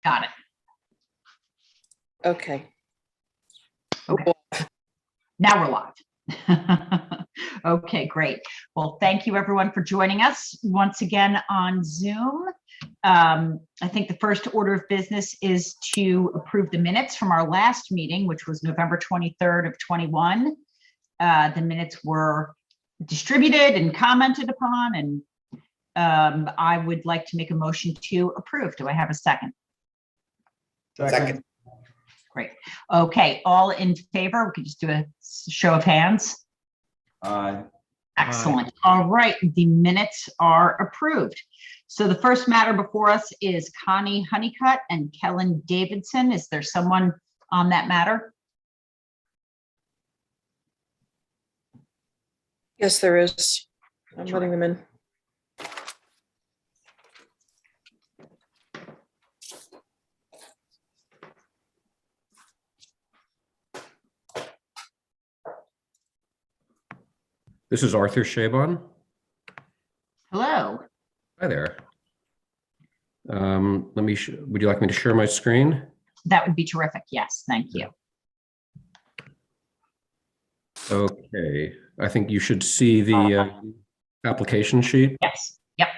Got it. Okay. Okay. Now we're live. Okay, great. Well, thank you everyone for joining us once again on Zoom. I think the first order of business is to approve the minutes from our last meeting, which was November 23rd of 21. The minutes were distributed and commented upon, and I would like to make a motion to approve. Do I have a second? Second. Great. Okay, all in favor? We could just do a show of hands. Aye. Excellent. All right, the minutes are approved. So the first matter before us is Connie Honeycutt and Kellen Davidson. Is there someone on that matter? Yes, there is. I'm letting them in. This is Arthur Chabon. Hello. Hi there. Would you like me to share my screen? That would be terrific. Yes, thank you. Okay, I think you should see the application sheet. Yes. Yep.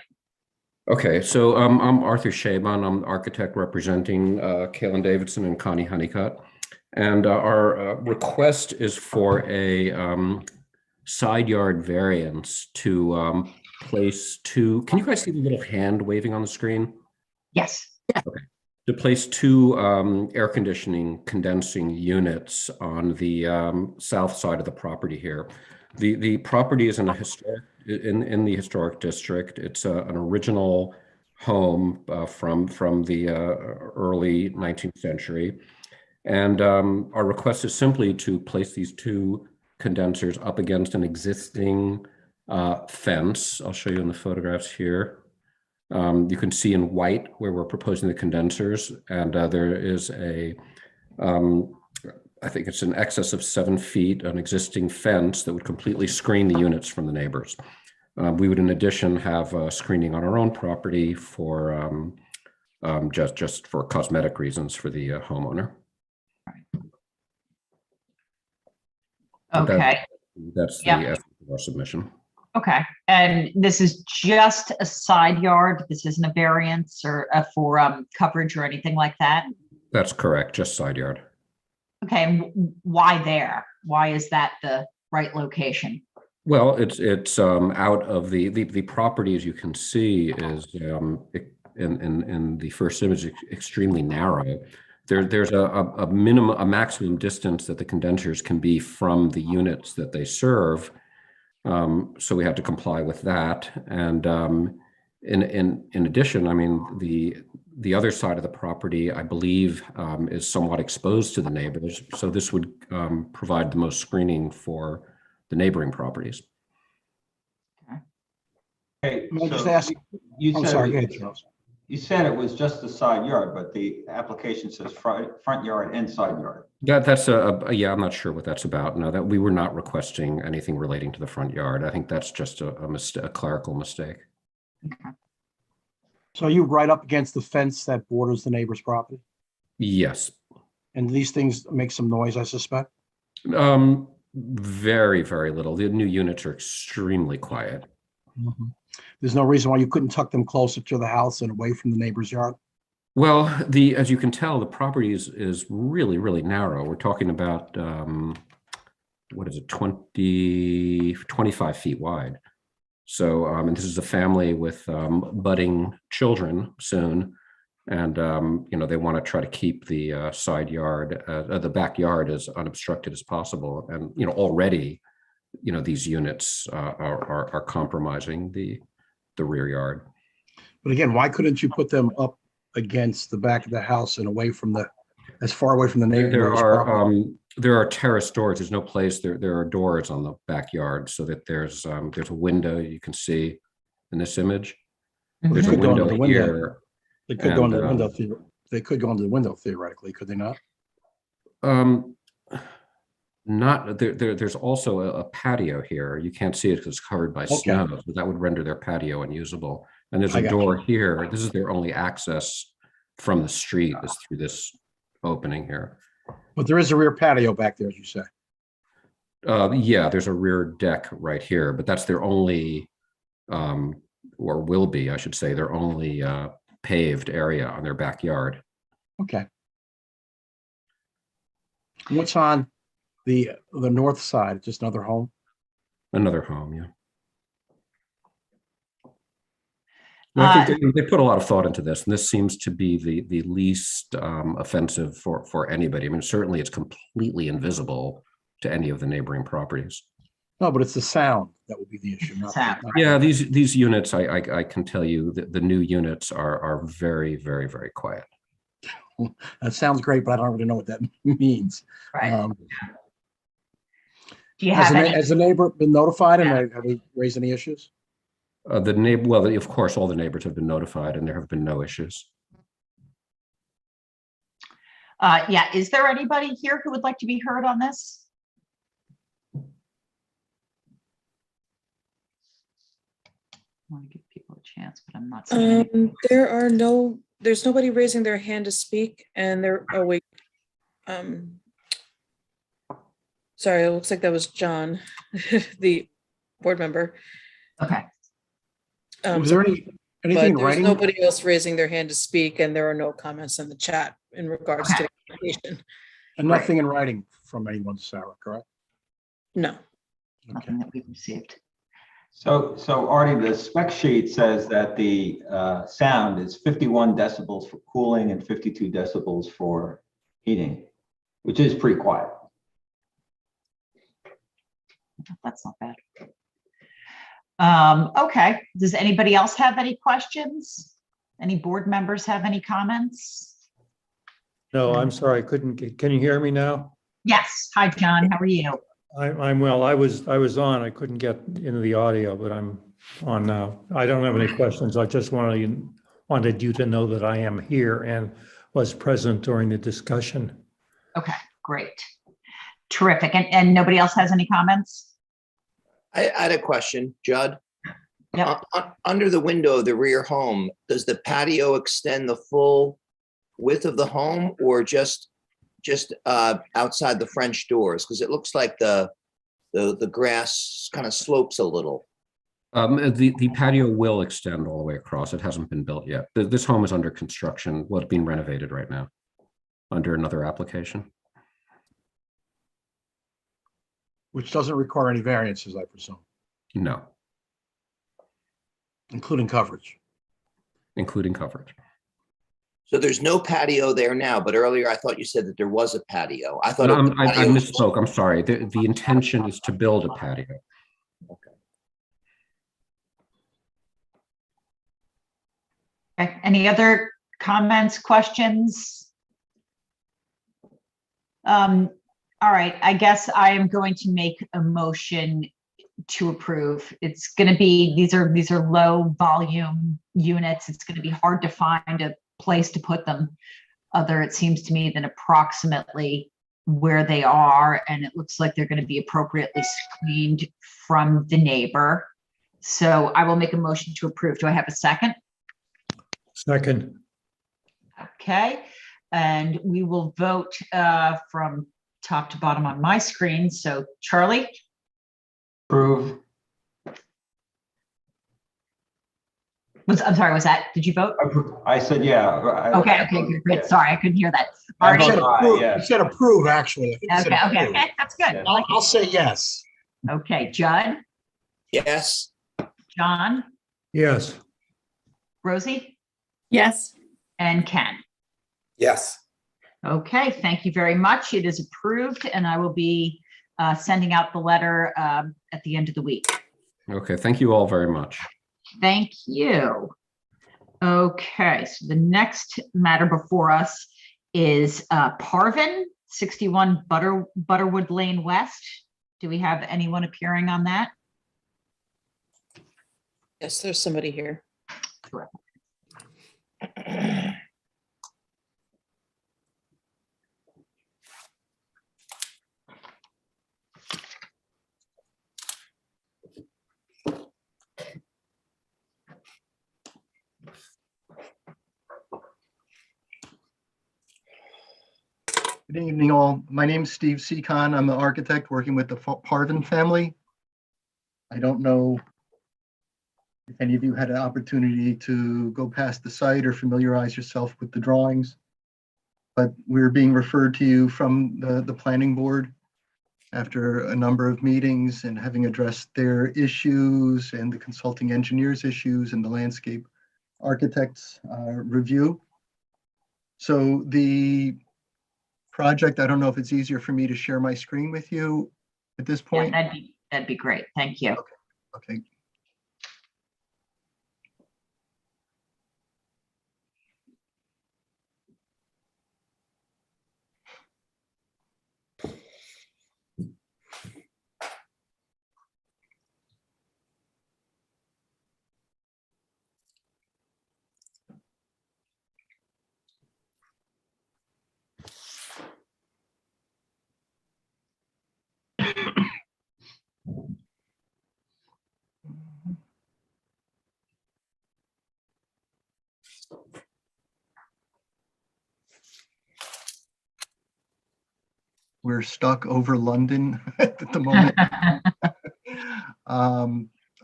Okay, so I'm Arthur Chabon. I'm the architect representing Kellen Davidson and Connie Honeycutt. And our request is for a side yard variance to place two, can you guys see the little hand waving on the screen? Yes. Okay. To place two air conditioning condensing units on the south side of the property here. The property is in a historic in the historic district. It's an original home from the early 19th century, and our request is simply to place these two condensers up against an existing fence. I'll show you in the photographs here. You can see in white where we're proposing the condensers, and there is a, I think it's in excess of 7 feet, an existing fence that would completely screen the units from the neighbors. We would, in addition, have screening on our own property for just for cosmetic reasons for the homeowner. Okay. That's the Yep. essence of our submission. Okay. And this is just a side yard. This isn't a variance or for coverage or anything like that. That's correct. Just side yard. Okay. And why there? Why is that the right location? Well, it's out of the property, as you can see, is in the first image extremely narrow. There's a maximum distance that the condensers can be from the units that they serve. So we have to comply with that. And in addition, I mean, the other side of the property, I believe, is somewhat exposed to the neighbors. So this would provide the most screening for the neighboring properties. Okay, May I just so ask? you I'm said sorry, go it- ahead, Charles. You said it was just the side yard, but the application says front yard and side yard. That's yeah, I'm not sure what that's about. No, that we were not requesting anything relating to the front yard. I think that's just a clerical mistake. So are you right up against the fence that borders the neighbor's property? Yes. And these things make some noise, I suspect? Very, very little. The new units are extremely quiet. There's no reason why you couldn't tuck them closer to the house and away from the neighbor's yard? Well, as you can tell, the property is really, really narrow. We're talking about, what is it, 25 feet wide. So, and this is a family with budding children soon. And, you know, they want to try to keep the side yard, the backyard as unobstructed as possible. And, you know, already, you know, these units are compromising the rear yard. But again, why couldn't you put them up against the back of the house and away from as far away from the neighbor's property? There are terrace doors. There's no place. There are doors on the backyard so that there's a window you can see in this image. There's a could go into window the window. here. They could go into the and, window. They could go into the window theoretically, could they not? Not there. There's also a patio here. You can't see it because it's covered by snow. So that would render their patio unusable. And there's I a got door here. This is their only access from the street is through this opening here. But there is a rear patio back there, as you say. Yeah, there's a rear deck right here, but that's their only, or will be, I should say, their only paved area on their backyard. Okay. What's on the north side? Just another home? Another home, yeah. And I think they put a lot of thought into this, and this seems to be the least offensive for anybody. I mean, certainly it's completely invisible to any of the neighboring properties. No, but it's the sound that would be the issue. Sound, right. Yeah, these units, I can tell you that the new units are very, very, very quiet. That sounds great, but I don't really know what that means. Right. Do you have any? Has the neighbor been notified and have they raised any issues? The neighbor, well, of course, all the neighbors have been notified, and there have been no issues. Yeah, is there anybody here who would like to be heard on this? I want to give people a chance, but I'm not seeing any. There's nobody raising their hand to speak, and oh wait. Sorry, it looks like that was John, the board member. Okay. Was there anything in But there's writing? nobody else raising their hand to speak, and there are no comments in the chat in regards to the application. And nothing in writing from anyone, Sarah, correct? No. Nothing that we've received. So Artie, the spec sheet says that the sound is 51 decibels for cooling and 52 decibels for heating, which is pretty quiet. That's not bad. Okay. Does anybody else have any questions? Any board members have any comments? No, I'm sorry, I couldn't get, can you hear me now? Yes. Hi, John. How are you? I'm well. I was on. I couldn't get into the audio, but I'm on now. I don't have any questions. I just wanted you to know that I am here and was present during the discussion. Okay, great. Terrific. And nobody else has any comments? I had a question, Judd. Yep. Under the window of the rear home, does the patio extend the full width of the home or just outside the French doors? Because it looks like the grass kind of slopes a little. The patio will extend all the way across. It hasn't been built yet. This home is under construction. Well, it's being renovated right now under another application. Which doesn't require any variances, I presume, No, including coverage. including coverage. So there's no patio there now, but earlier I thought you said that there was a patio. I thought No, the I patio was- misspoke. I'm sorry. The intention is to build a patio. Okay. Any other comments, questions? All right, I guess I am going to make a motion to approve. It's going to be, these are low volume units. It's going to be hard to find a place to put them other, it seems to me, than approximately where they are. And it looks like they're going to be appropriately screened from the neighbor. So I will make a motion to approve. Do I have a second? Second. Okay, and we will vote from top to bottom on my screen. So Charlie? Approve. I'm sorry, was that, did you vote? I said, yeah. Okay, good. Sorry, I couldn't hear that. I Artie? You said vote aye, approve, yeah. you said approve, actually. I think you said Okay, approve. that's good. Yeah. I'll say yes. Okay, Judd, Yes. John, Yes. Rosie, Yes. and Ken. Yes. Okay, thank you very much. It is approved, and I will be sending out the letter at the end of the week. Okay, thank you all very much. Thank you. Okay, so the next matter before us is Parvin, 61 Butterwood Lane West. Do we have anyone appearing on that? Yes, there's somebody here. Good evening, all. My name's Steve Seacon. I'm the architect working with the Parvin family. I don't know if any of you had an opportunity to go past the site or familiarize yourself with the drawings, but we're being referred to you from the planning board after a number of meetings and having addressed their issues and the consulting engineers' issues and the landscape architect's review. So the project, I don't know if it's easier for me to share my screen with you at this point. Yeah, that'd be great. Thank you. Okay. We're stuck over London at the moment.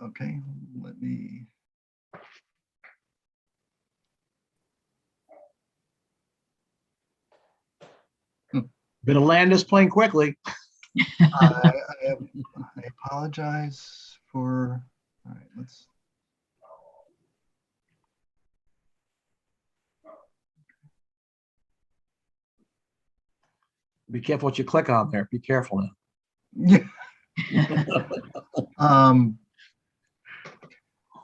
Okay, let me. Gonna land this plane quickly. I apologize for, all right, let's. Be careful what you click on there. Be careful now. Yeah. Um,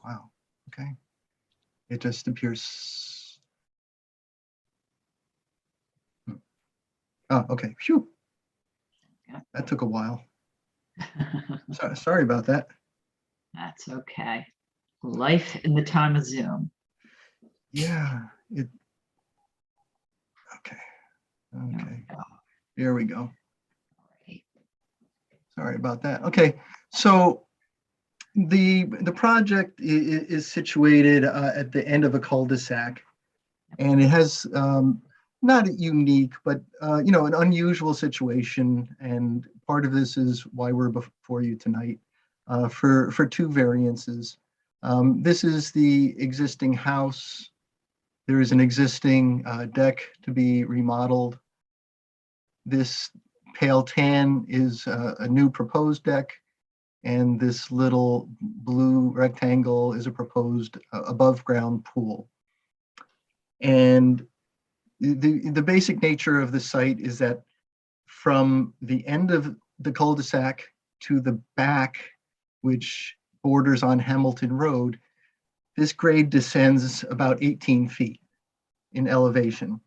wow, okay. It just appears. Oh, okay, phew. That took a while. Sorry about that. That's okay. Life in the time of Zoom. Yeah, okay. Okay, here we go. Sorry about that. Okay, so the project is situated at the end of a cul-de-sac, and it has not a unique, but an unusual situation. And part of this is why we're before you tonight for two variances. This is the existing house. There is an existing deck to be remodeled. This pale tan is a new proposed deck, and this little blue rectangle is a proposed above ground pool. And the basic nature of the site is that from the end of the cul-de-sac to the back, which borders on Hamilton Road, this grade descends about 18 feet in elevation.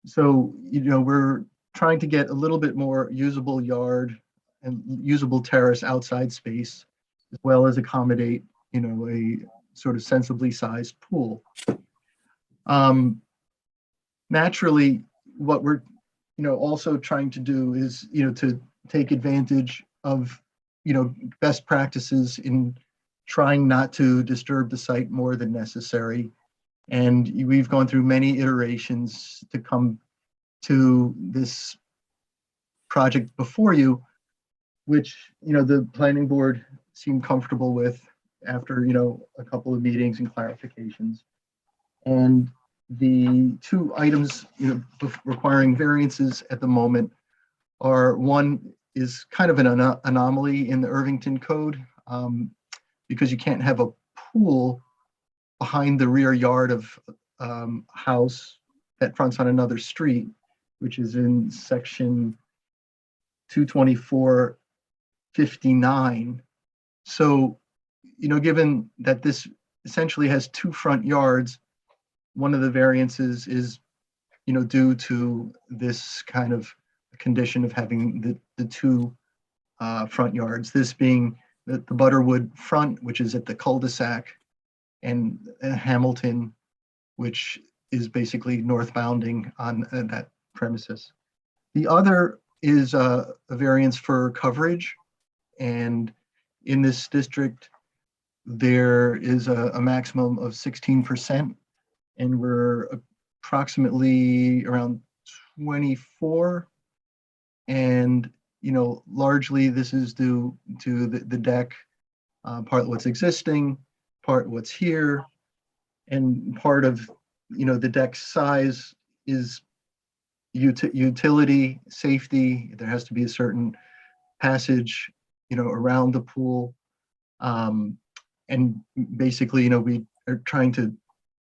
So, we're trying to get a little bit more usable yard and usable terrace outside space, as well as accommodate, a sort of sensibly sized pool. Naturally, what we're, also trying to do is, to take advantage of, best practices in trying not to disturb the site more than necessary. And we've gone through many iterations to come to this project before you, which, the planning board seemed comfortable with after, a couple of meetings and clarifications. And the two items, requiring variances at the moment are, one is kind of an anomaly in the Irvington Code, because you can't have a pool behind the rear yard of house that fronts on another street, which is in section 224-59. So, given that this essentially has two front yards, one of the variances is, due to this kind of condition of having the two front yards, this being the Butterwood front, which is at the cul-de-sac, and Hamilton, which is basically northbounding on that premises. The other is a variance for coverage. And in this district, there is a maximum of 16%. And we're approximately around 24. And, largely this is due to the deck, part what's existing, part what's here, and part of, the deck size is utility, safety. There has to be a certain passage, around the pool. And basically, we are trying to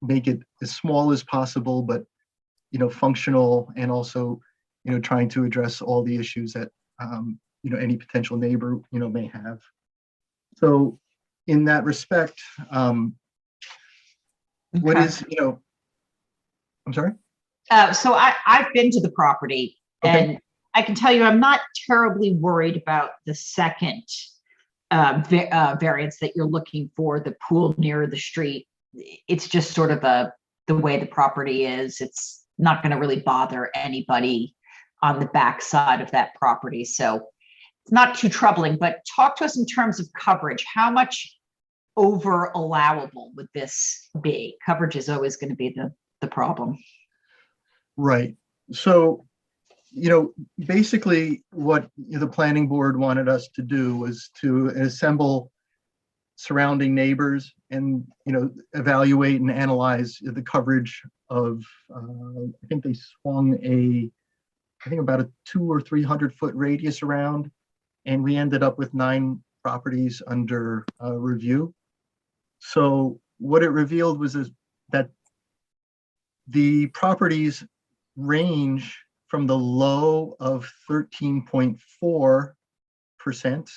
make it as small as possible, but, functional, and also, trying to address all the issues that, any potential neighbor, may have. So in that respect, what Okay. is, I'm sorry? So I've been to the property, Okay. and I can tell you I'm not terribly worried about the second variance that you're looking for, the pool near the street. It's just sort of the way the property is. It's not going to really bother anybody on the back side of that property. So it's not too troubling, but talk to us in terms of coverage. How much over allowable would this be? Coverage is always going to be the problem. Right. So, basically what the planning board wanted us to do was to assemble surrounding neighbors and, evaluate and analyze the coverage of, I think they swung about a 200 or 300 foot radius around, and we ended up with 9 properties under review. So what it revealed was that the properties range from the low of 13.4%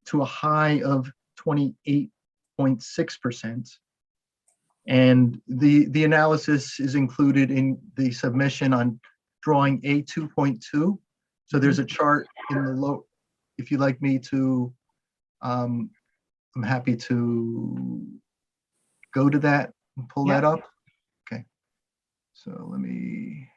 to a high of 28.6%. And the analysis is included in the submission on drawing A2.2. So there's a chart in the low, if you'd like me to, I'm happy to go to that and pull that up. Okay. So let me.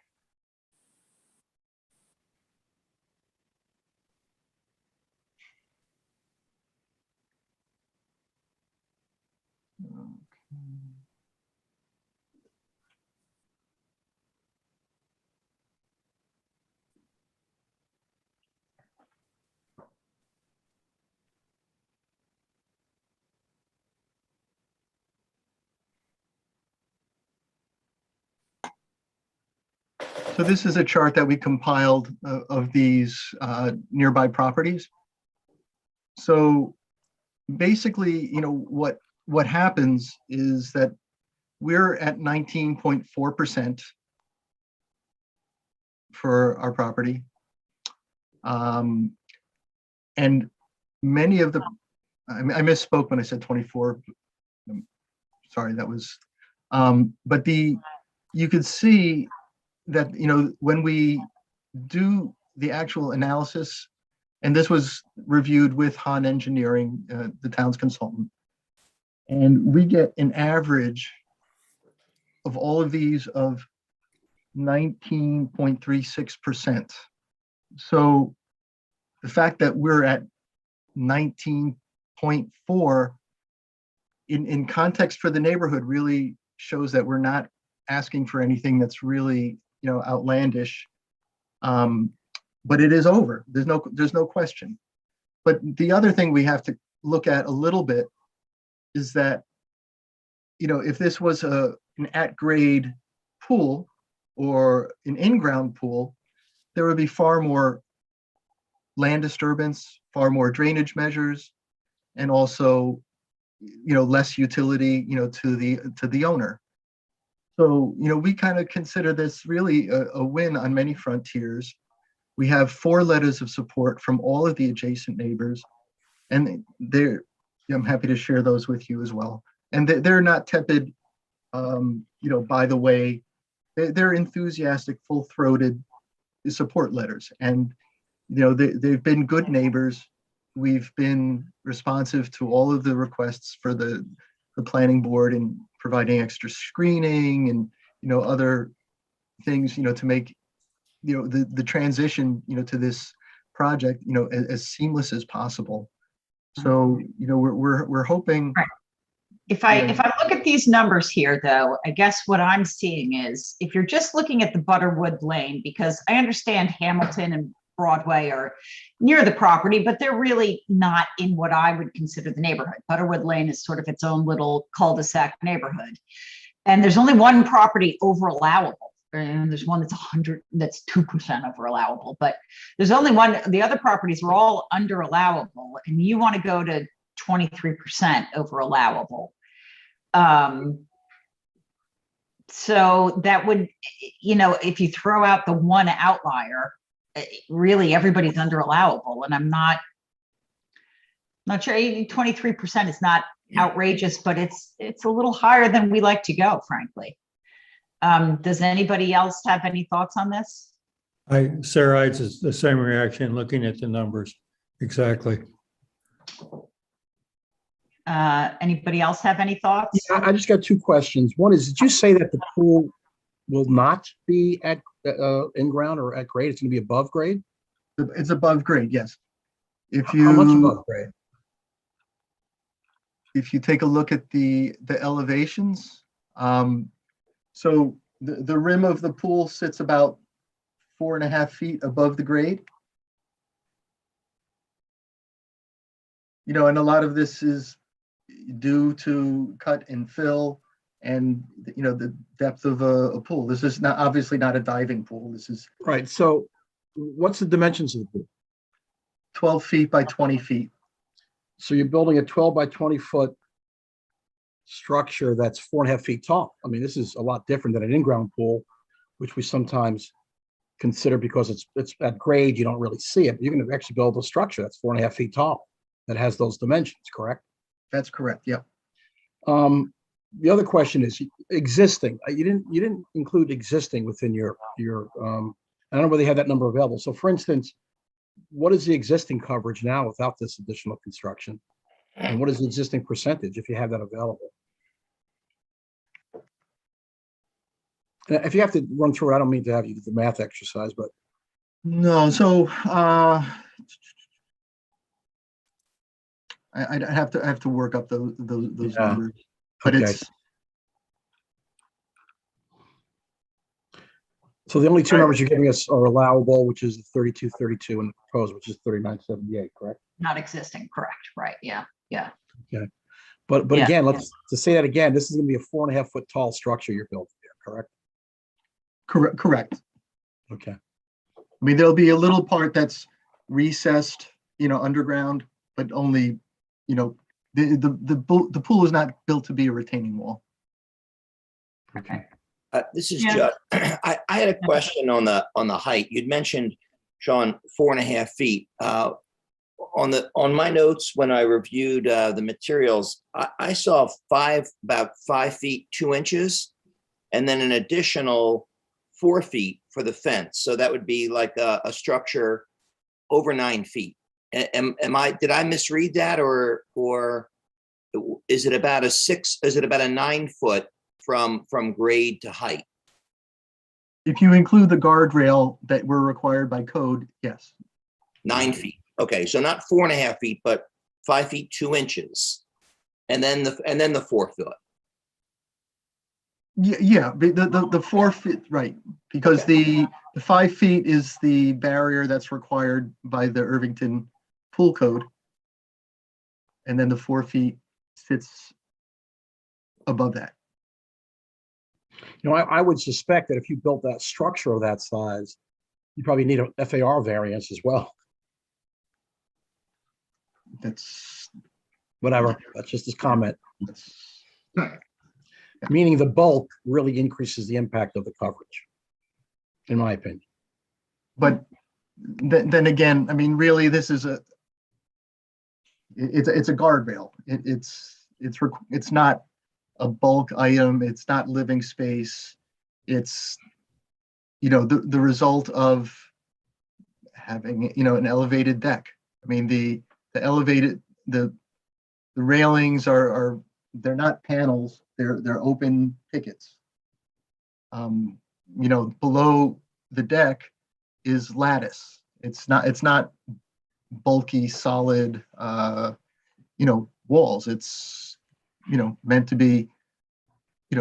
So this is a chart that we compiled of these nearby properties. So basically, what happens is that we're at 19.4% for our property. And many of the, I misspoke when I said 24. Sorry, that was, but you could see that, when we do the actual analysis, and this was reviewed with Han Engineering, the town's consultant, and we get an average of all of these of 19.36%. So the fact that we're at 19.4 in context for the neighborhood really shows that we're not asking for anything that's really, outlandish. But it is over. There's no question. But the other thing we have to look at a little bit is that, if this was an at-grade pool or an in-ground pool, there would be far more land disturbance, far more drainage measures, and also, less utility, to the owner. So, we kind of consider this really a win on many frontiers. We have 4 letters of support from all of the adjacent neighbors, and I'm happy to share those with you as well. And they're not tepid, by the way, they're enthusiastic, full-throated support letters. And, they've been good neighbors. We've been responsive to all of the requests for the planning board and providing extra screening and, other things, to make, the transition, to this project, as seamless as possible. So, we're hoping If I look at these numbers here, though, I guess what I'm seeing is if you're just looking at the Butterwood Lane, because I understand Hamilton and Broadway are near the property, but they're really not in what I would consider the neighborhood. Butterwood Lane is sort of its own little cul-de-sac neighborhood. And there's only one property over allowable. And there's one that's 100, that's 2% over allowable, but there's only one. The other properties are all under allowable, and you want to go to 23% over allowable. So that would, if you throw out the one outlier, really everybody's under allowable, and I'm not sure. 23% is not outrageous, but it's a little higher than we like to go, frankly. Does anybody else have any thoughts on this? Sarah, it's the same reaction looking at the numbers. Exactly. Anybody else have any thoughts? Yeah, I just got two questions. One is, did you say that the pool will not be at in ground or at grade? It's going to be above grade? It's above grade, yes. How much above grade? If you take a look at the elevations, so the rim of the pool sits about 4.5 feet above the grade. And a lot of this is due to cut and fill and, the depth of a pool. This is not obviously not a diving pool. This is Right. So what's the dimensions of the pool? 12 feet by 20 feet. So you're building a 12 by 20 foot structure that's 4.5 feet tall. I mean, this is a lot different than an in-ground pool, which we sometimes consider because it's at grade, you don't really see it. You're going to actually build a structure that's 4.5 feet tall that has those dimensions, correct? That's correct. Yeah. The other question is existing. You didn't include existing within your I don't know whether you have that number available. So for instance, what is the existing coverage now without this additional construction? And what is the existing percentage if you have that available? If you have to run through, I don't mean to have you do the math exercise, but No, so I have to work up those Yeah. numbers, but Okay. So the only two numbers you're giving us are allowable, which is 3232, and the proposed, which is 3978, correct? Not existing, correct, right, yeah. But Yeah. again, to say that again, this is going to be a 4.5 foot tall structure you're building here, correct? correct. Okay. I mean, there'll be a little part that's recessed, underground, but only, the pool is not built to be a retaining wall. Okay. This is Yeah. Judd. I had a question on the height. You'd mentioned, Sean, 4.5 feet. On my notes, when I reviewed the materials, I saw about 5 feet 2 inches, and then an additional 4 feet for the fence. So that would be like a structure over 9 feet. Did I misread that, or is it about a 9 foot from grade to height? If you include the guardrail that were required by code, yes. 9 feet. Okay, so not 4.5 feet, but 5 feet 2 inches, and then the 4 foot. Yeah, the 4 feet, right? Because Okay. the 5 feet is the barrier that's required by the Irvington Pool Code, and then the 4 feet sits above that. I would suspect that if you built that structure of that size, you probably need a FAR variance as well. That's Whatever. That's just his comment. that's Meaning the bulk really increases the impact of the coverage, in my opinion. But then again, I mean, really, this is it's a guardrail. It's not a bulk item. It's not living space. It's the result of having an elevated deck. I mean, the elevated the railings are they're not panels. They're open pickets. Below the deck is lattice. It's not bulky, solid, walls. It's meant to be,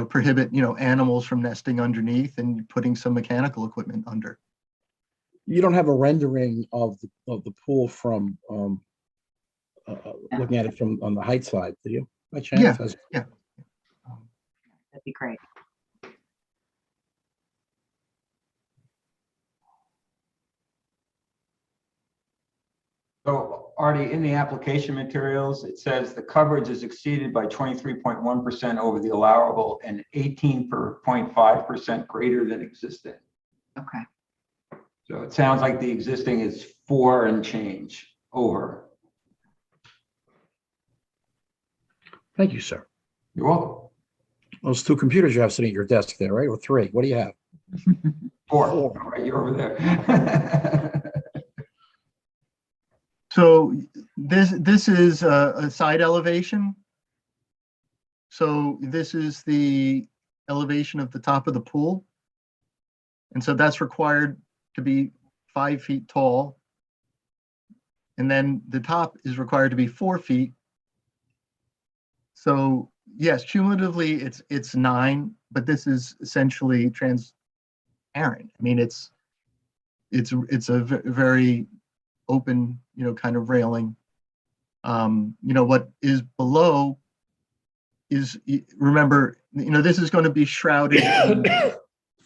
prohibit, animals from nesting underneath and putting some mechanical equipment under. You don't have a rendering of the pool from looking at it from on the height side, do you? By chance? Yeah. That'd be great. So Artie, in the application materials, it says the coverage is exceeded by 23.1% over the allowable and 18.5% greater than existing. Okay. So it sounds like the existing is 4 and change over. Thank you, sir. You're welcome. Those 2 computers you have sitting at your desk there, right? Or 3? What do you have? 4. All right, you're over there. So this is a side elevation. So this is the elevation of the top of the pool. And so that's required to be 5 feet tall. And then the top is required to be 4 feet. So yes, cumulatively it's 9, but this is essentially transparent. I mean, it's a very open, kind of railing. What is below is, remember, this is going to be shrouded.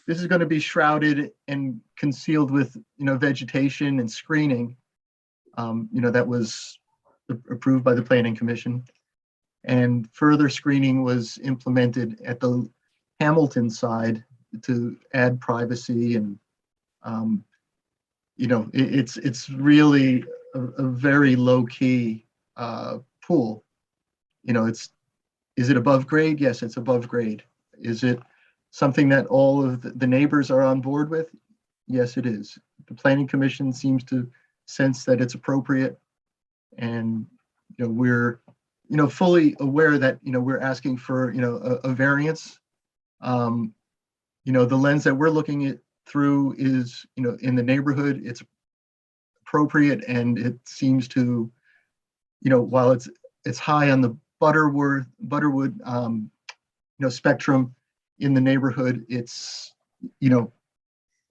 This is going to be shrouded and concealed with, vegetation and screening, that was approved by the Planning Commission. And further screening was implemented at the Hamilton side to add privacy and, it's really a very low key pool. Is it above grade? Yes, it's above grade. Is it something that all of the neighbors are on board with? Yes, it is. The Planning Commission seems to sense that it's appropriate, and we're fully aware that we're asking for a variance. The lens that we're looking at through is, in the neighborhood, it's appropriate, and it seems to, while it's high on the Butterwood, spectrum in the neighborhood, it's,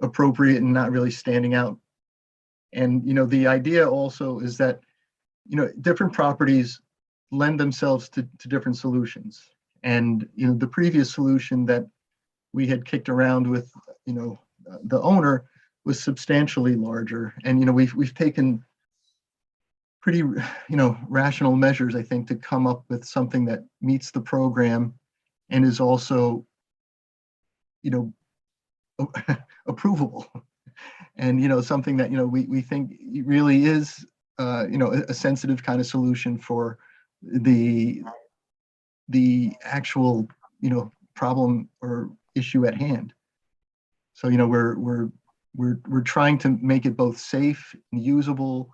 appropriate and not really standing out. And, the idea also is that, different properties lend themselves to different solutions. And, the previous solution that we had kicked around with, the owner was substantially larger. And, we've taken pretty, rational measures, I think, to come up with something that meets the program and is also, approvable. And, something that, we think really is, a sensitive kind of solution for the actual, problem or issue at hand. So, we're trying to make it both safe and usable,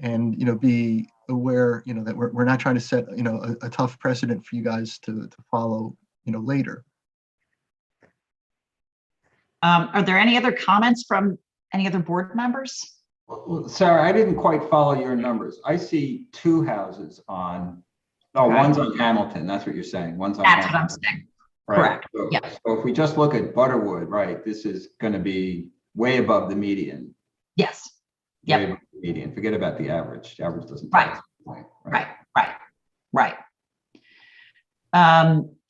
and be aware, that we're not trying to set, a tough precedent for you guys to follow, later. Are there any other comments from any other board members? Well, Sarah, I didn't quite follow your numbers. I see 2 houses on, Okay. one's on Hamilton. That's what you're saying. One's on That's what I'm Hamilton. saying. Right. Correct. So, Yeah. so if we just look at Butterwood, right, this is going to be way above the median. Yes. Yep. Way above the median. Forget about the average. The average doesn't. Right. tell us anything, Right.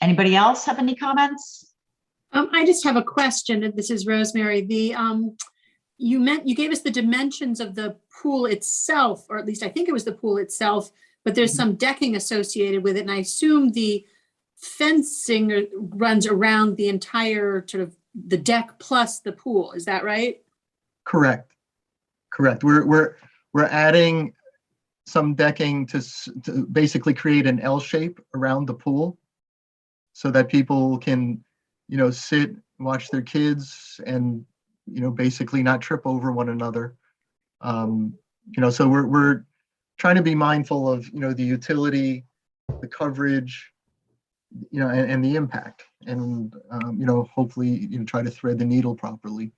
Anybody else have any comments? I just have a question, and this is Rosemary. You gave us the dimensions of the pool itself, or at least I think it was the pool itself, but there's some decking associated with it, and I assume the fencing runs around the entire sort of the deck plus the pool. Is that right? Correct. We're adding some decking to basically create an L shape around the pool, so that people can, sit, watch their kids, and, basically not trip over one another. So we're trying to be mindful of, the utility, the coverage, and the impact, and, hopefully, try to thread the needle properly.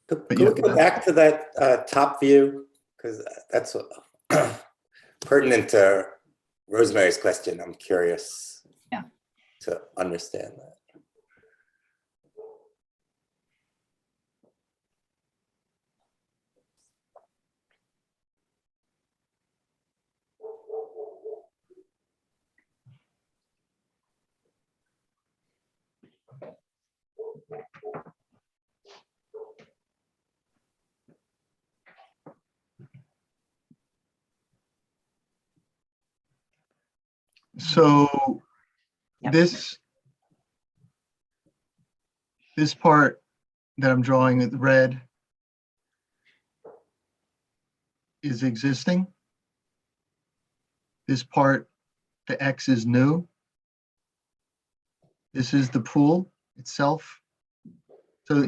Could we go back to that top view? Because that's pertinent to Rosemary's question. I'm curious Yeah. to understand that. So Yep. this part that I'm drawing with red is existing. This part, the X is new. This is the pool itself. So,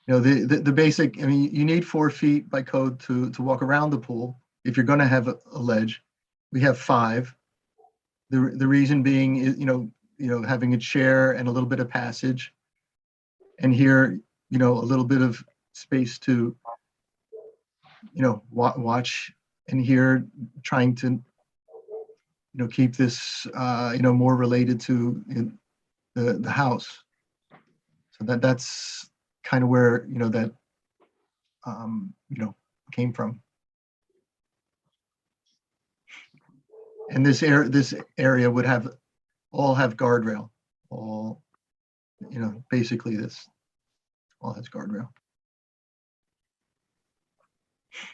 the basic, I mean, you need 4 feet by code to walk around the pool. If you're gonna have a ledge, we have 5. The reason being is, having a chair and a little bit of passage. And here, a little bit of space to, watch, and here trying to, keep this, more related to the house. So that's kind of where, that, came from. And this area would all have guardrail, all, basically this all has guardrail.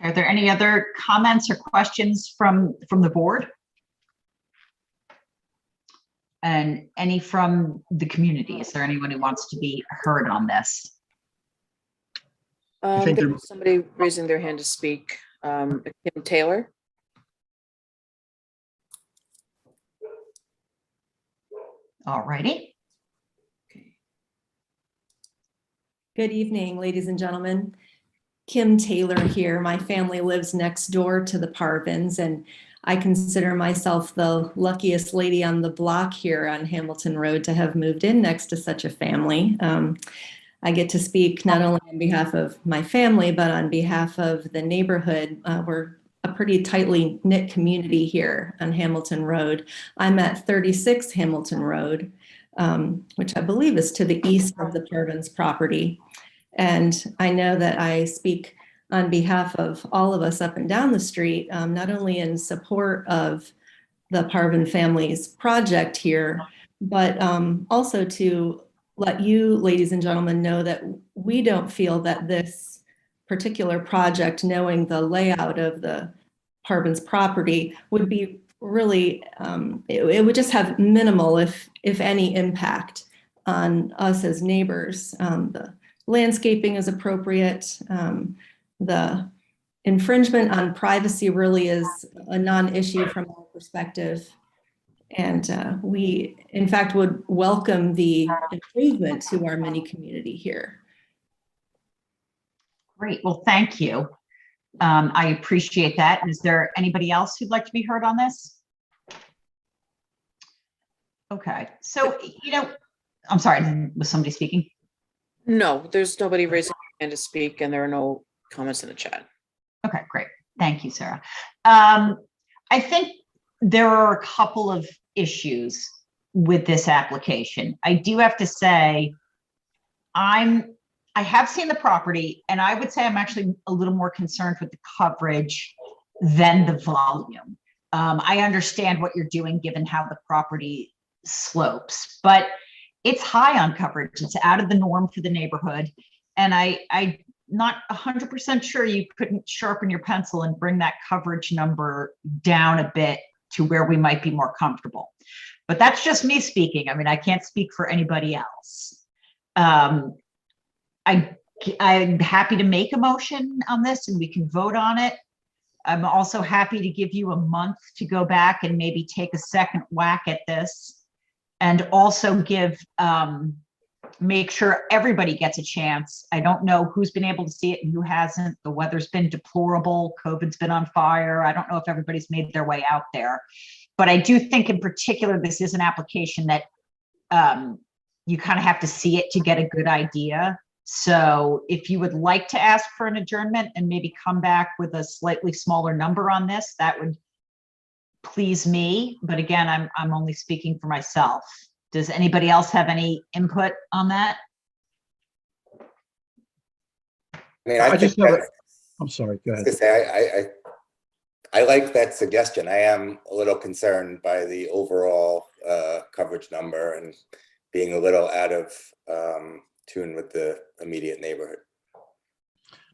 Are there any other comments or questions from the board? And any from the community? Is there anyone who wants to be heard on this? think there- There's somebody raising their hand to speak. Kim Taylor. All righty. Good evening, ladies and gentlemen. Kim Taylor here. My family lives next door to the Parvins, and I consider myself the luckiest lady on the block here on Hamilton Road to have moved in next to such a family. I get to speak not only on behalf of my family, but on behalf of the neighborhood. We're a pretty tightly knit community here on Hamilton Road. I'm at 36 Hamilton Road, which I believe is to the east of the Parvins property. And I know that I speak on behalf of all of us up and down the street, not only in support of the Parvin family's project here, but also to let you, ladies and gentlemen, know that we don't feel that this particular project, knowing the layout of the Parvin's property, would be really, it would just have minimal, if any, impact on us as neighbors. The landscaping is appropriate. The infringement on privacy really is a non-issue from our perspective. And we, in fact, would welcome the improvement to our mini community here. Great. Well, thank you. I appreciate that. Is there anybody else who'd like to be heard on this? Okay. So, I'm sorry, was somebody speaking? No, there's nobody raising their hand to speak, and there are no comments in the chat. Okay, great. Thank you, Sarah. I think there are a couple of issues with this application. I do have to say, I have seen the property, and I would say I'm actually a little more concerned with the coverage than the volume. I understand what you're doing given how the property slopes, but it's high on coverage. It's out of the norm for the neighborhood. And I'm not 100% sure you couldn't sharpen your pencil and bring that coverage number down a bit to where we might be more comfortable. But that's just me speaking. I mean, I can't speak for anybody else. I'm happy to make a motion on this and we can vote on it. I'm also happy to give you a month to go back and maybe take a second whack at this, and also make sure everybody gets a chance. I don't know who's been able to see it and who hasn't. The weather's been deplorable. COVID's been on fire. I don't know if everybody's made their way out there, but I do think in particular, this is an application that you kind of have to see it to get a good idea. So if you would like to ask for an adjournment and maybe come back with a slightly smaller number on this, that would please me, but again, I'm only speaking for myself. Does anybody else have any input on that? I mean, I I just think have a- that's, I'm sorry, go I was ahead. gonna say, I like that suggestion. I am a little concerned by the overall coverage number and being a little out of tune with the immediate neighborhood.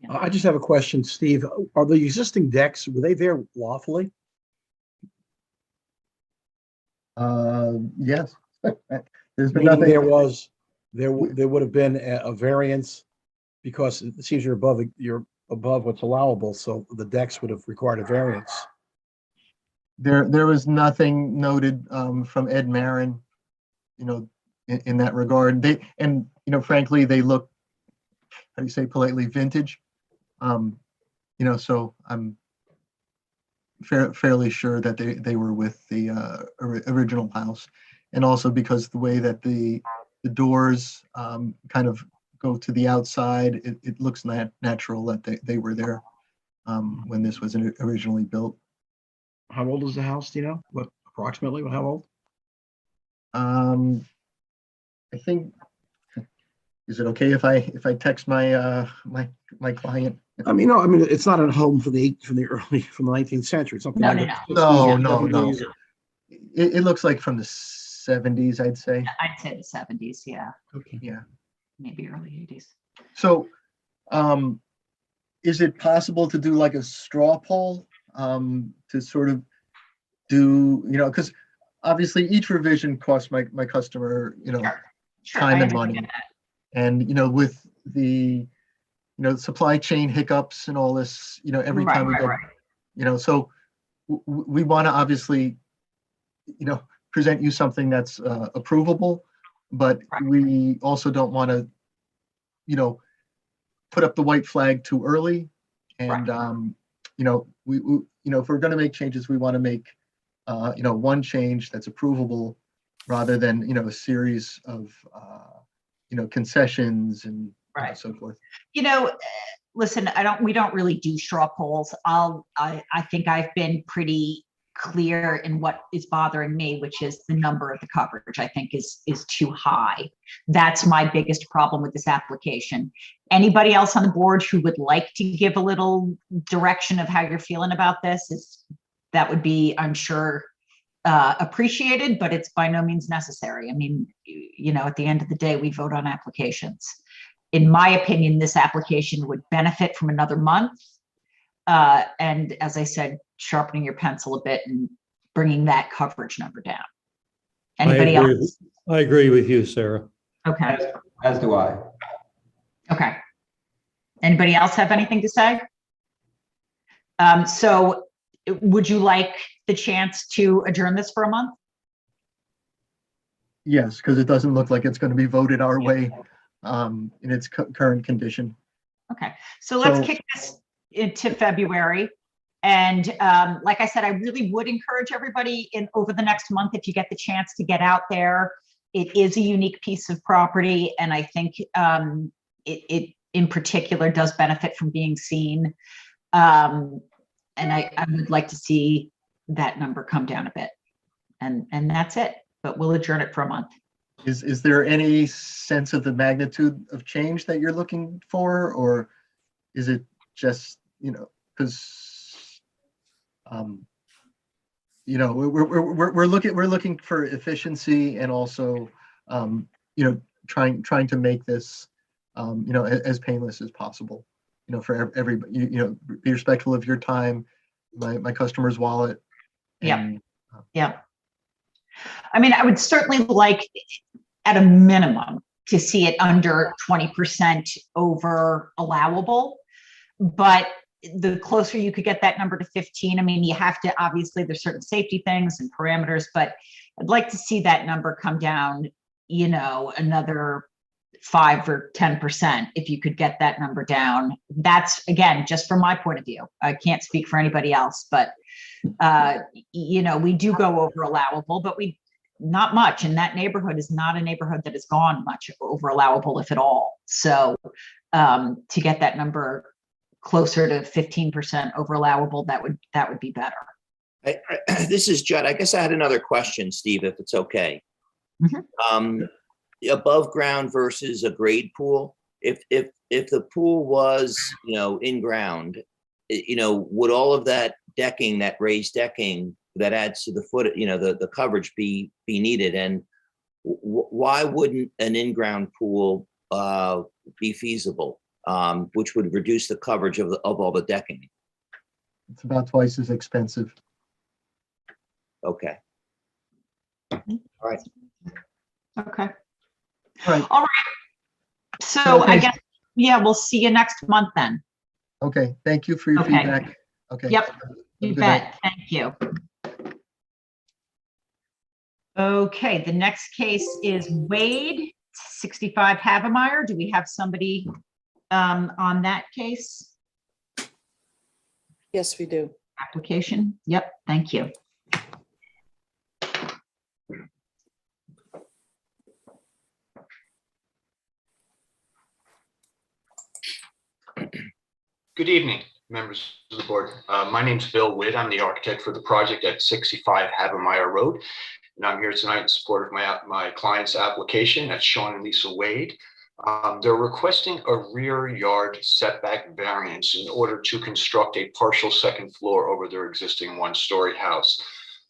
I just have a question, Steve. Are the existing decks, were they there lawfully? Yes. There's been Meaning nothing. there would have been a variance because it seems you're above what's allowable, so the decks would have required a variance. There was nothing noted from Ed Marin, in that regard. Frankly, they look, how do you say politely, vintage. So I'm fairly sure that they were with the original house. And also because the way that the doors kind of go to the outside, it looks natural that they were there when this was originally built. How old is the house, do you know? What, approximately, how old? I think, is it okay if I text my my client? I mean, no, I mean, it's not a home from the 19th century, something No, like no, that. No. It looks like from the 70s, I'd say. I'd say the 70s, yeah, Okay. Yeah. maybe early 80s. So, is it possible to do like a straw poll to sort of do, because obviously each revision costs my customer, Sure, time I and money. understand that. And, with the, supply chain hiccups and all this, every Right, time we right, get, right. so we want to obviously, present you something that's approvable, but Right. we also don't want to, put up the white flag too early. And, we if we're going to make changes, we want to make, one change that's approvable rather than, a series of, concessions and Right. so forth. Listen, we don't really do straw polls. I think I've been pretty clear in what is bothering me, which is the number of the coverage, I think is too high. That's my biggest problem with this application. Anybody else on the board who would like to give a little direction of how you're feeling about this, that would be, I'm sure, appreciated, but it's by no means necessary. I mean, at the end of the day, we vote on applications. In my opinion, this application would benefit from another month. And as I said, sharpening your pencil a bit and bringing that coverage number down. Anybody else? I agree with you, Sarah. Okay. As do I. Okay. Anybody else have anything to say? So would you like the chance to adjourn this for a month? Yes, because it doesn't look like it's going to be voted our way in its current condition. Okay, so let's kick this into February. And like I said, I really would encourage everybody over the next month, if you get the chance to get out there. It is a unique piece of property, and I think it in particular does benefit from being seen. And I would like to see that number come down a bit. And that's it, but we'll adjourn it for a month. Is there any sense of the magnitude of change that you're looking for, or is it just, because, we're looking for efficiency and also, trying to make this, as painless as possible, for everybody, be respectful of your time, my customer's wallet. Yeah. Yeah. I mean, I would certainly like, at a minimum, to see it under 20% over allowable. But the closer you could get that number to 15, I mean, you have to, obviously, there's certain safety things and parameters, but I'd like to see that number come down, another 5 or 10%, if you could get that number down. That's, again, just from my point of view. I can't speak for anybody else, but we do go over allowable, but not much. And that neighborhood is not a neighborhood that has gone much over allowable, if at all. So to get that number closer to 15% over allowable, that would be better. This is Judd. I guess I had another question, Steve, if it's okay. Mhm. Above ground versus a grade pool. If the pool was, in ground, would all of that decking, that raised decking that adds to the foot, the coverage be needed? And why wouldn't an in-ground pool be feasible, which would reduce the coverage of all the decking? It's about twice as expensive. Okay. All right. Okay. Right. All right. So I Okay. guess, yeah, we'll see you next month then. Okay, thank you for your Okay. feedback. Okay. Yep, Have a you good night. bet. Thank you. Okay, the next case is Wade, 65 Havemeyer. Do we have somebody on that case Yes, we do. application? Yep, thank you. Good evening, members of the board. My name's Bill Witt. I'm the architect for the project at 65 Havemeyer Road. And I'm here tonight in support of my client's application. That's Sean and Lisa Wade. They're requesting a rear yard setback variance in order to construct a partial second floor over their existing one-story house.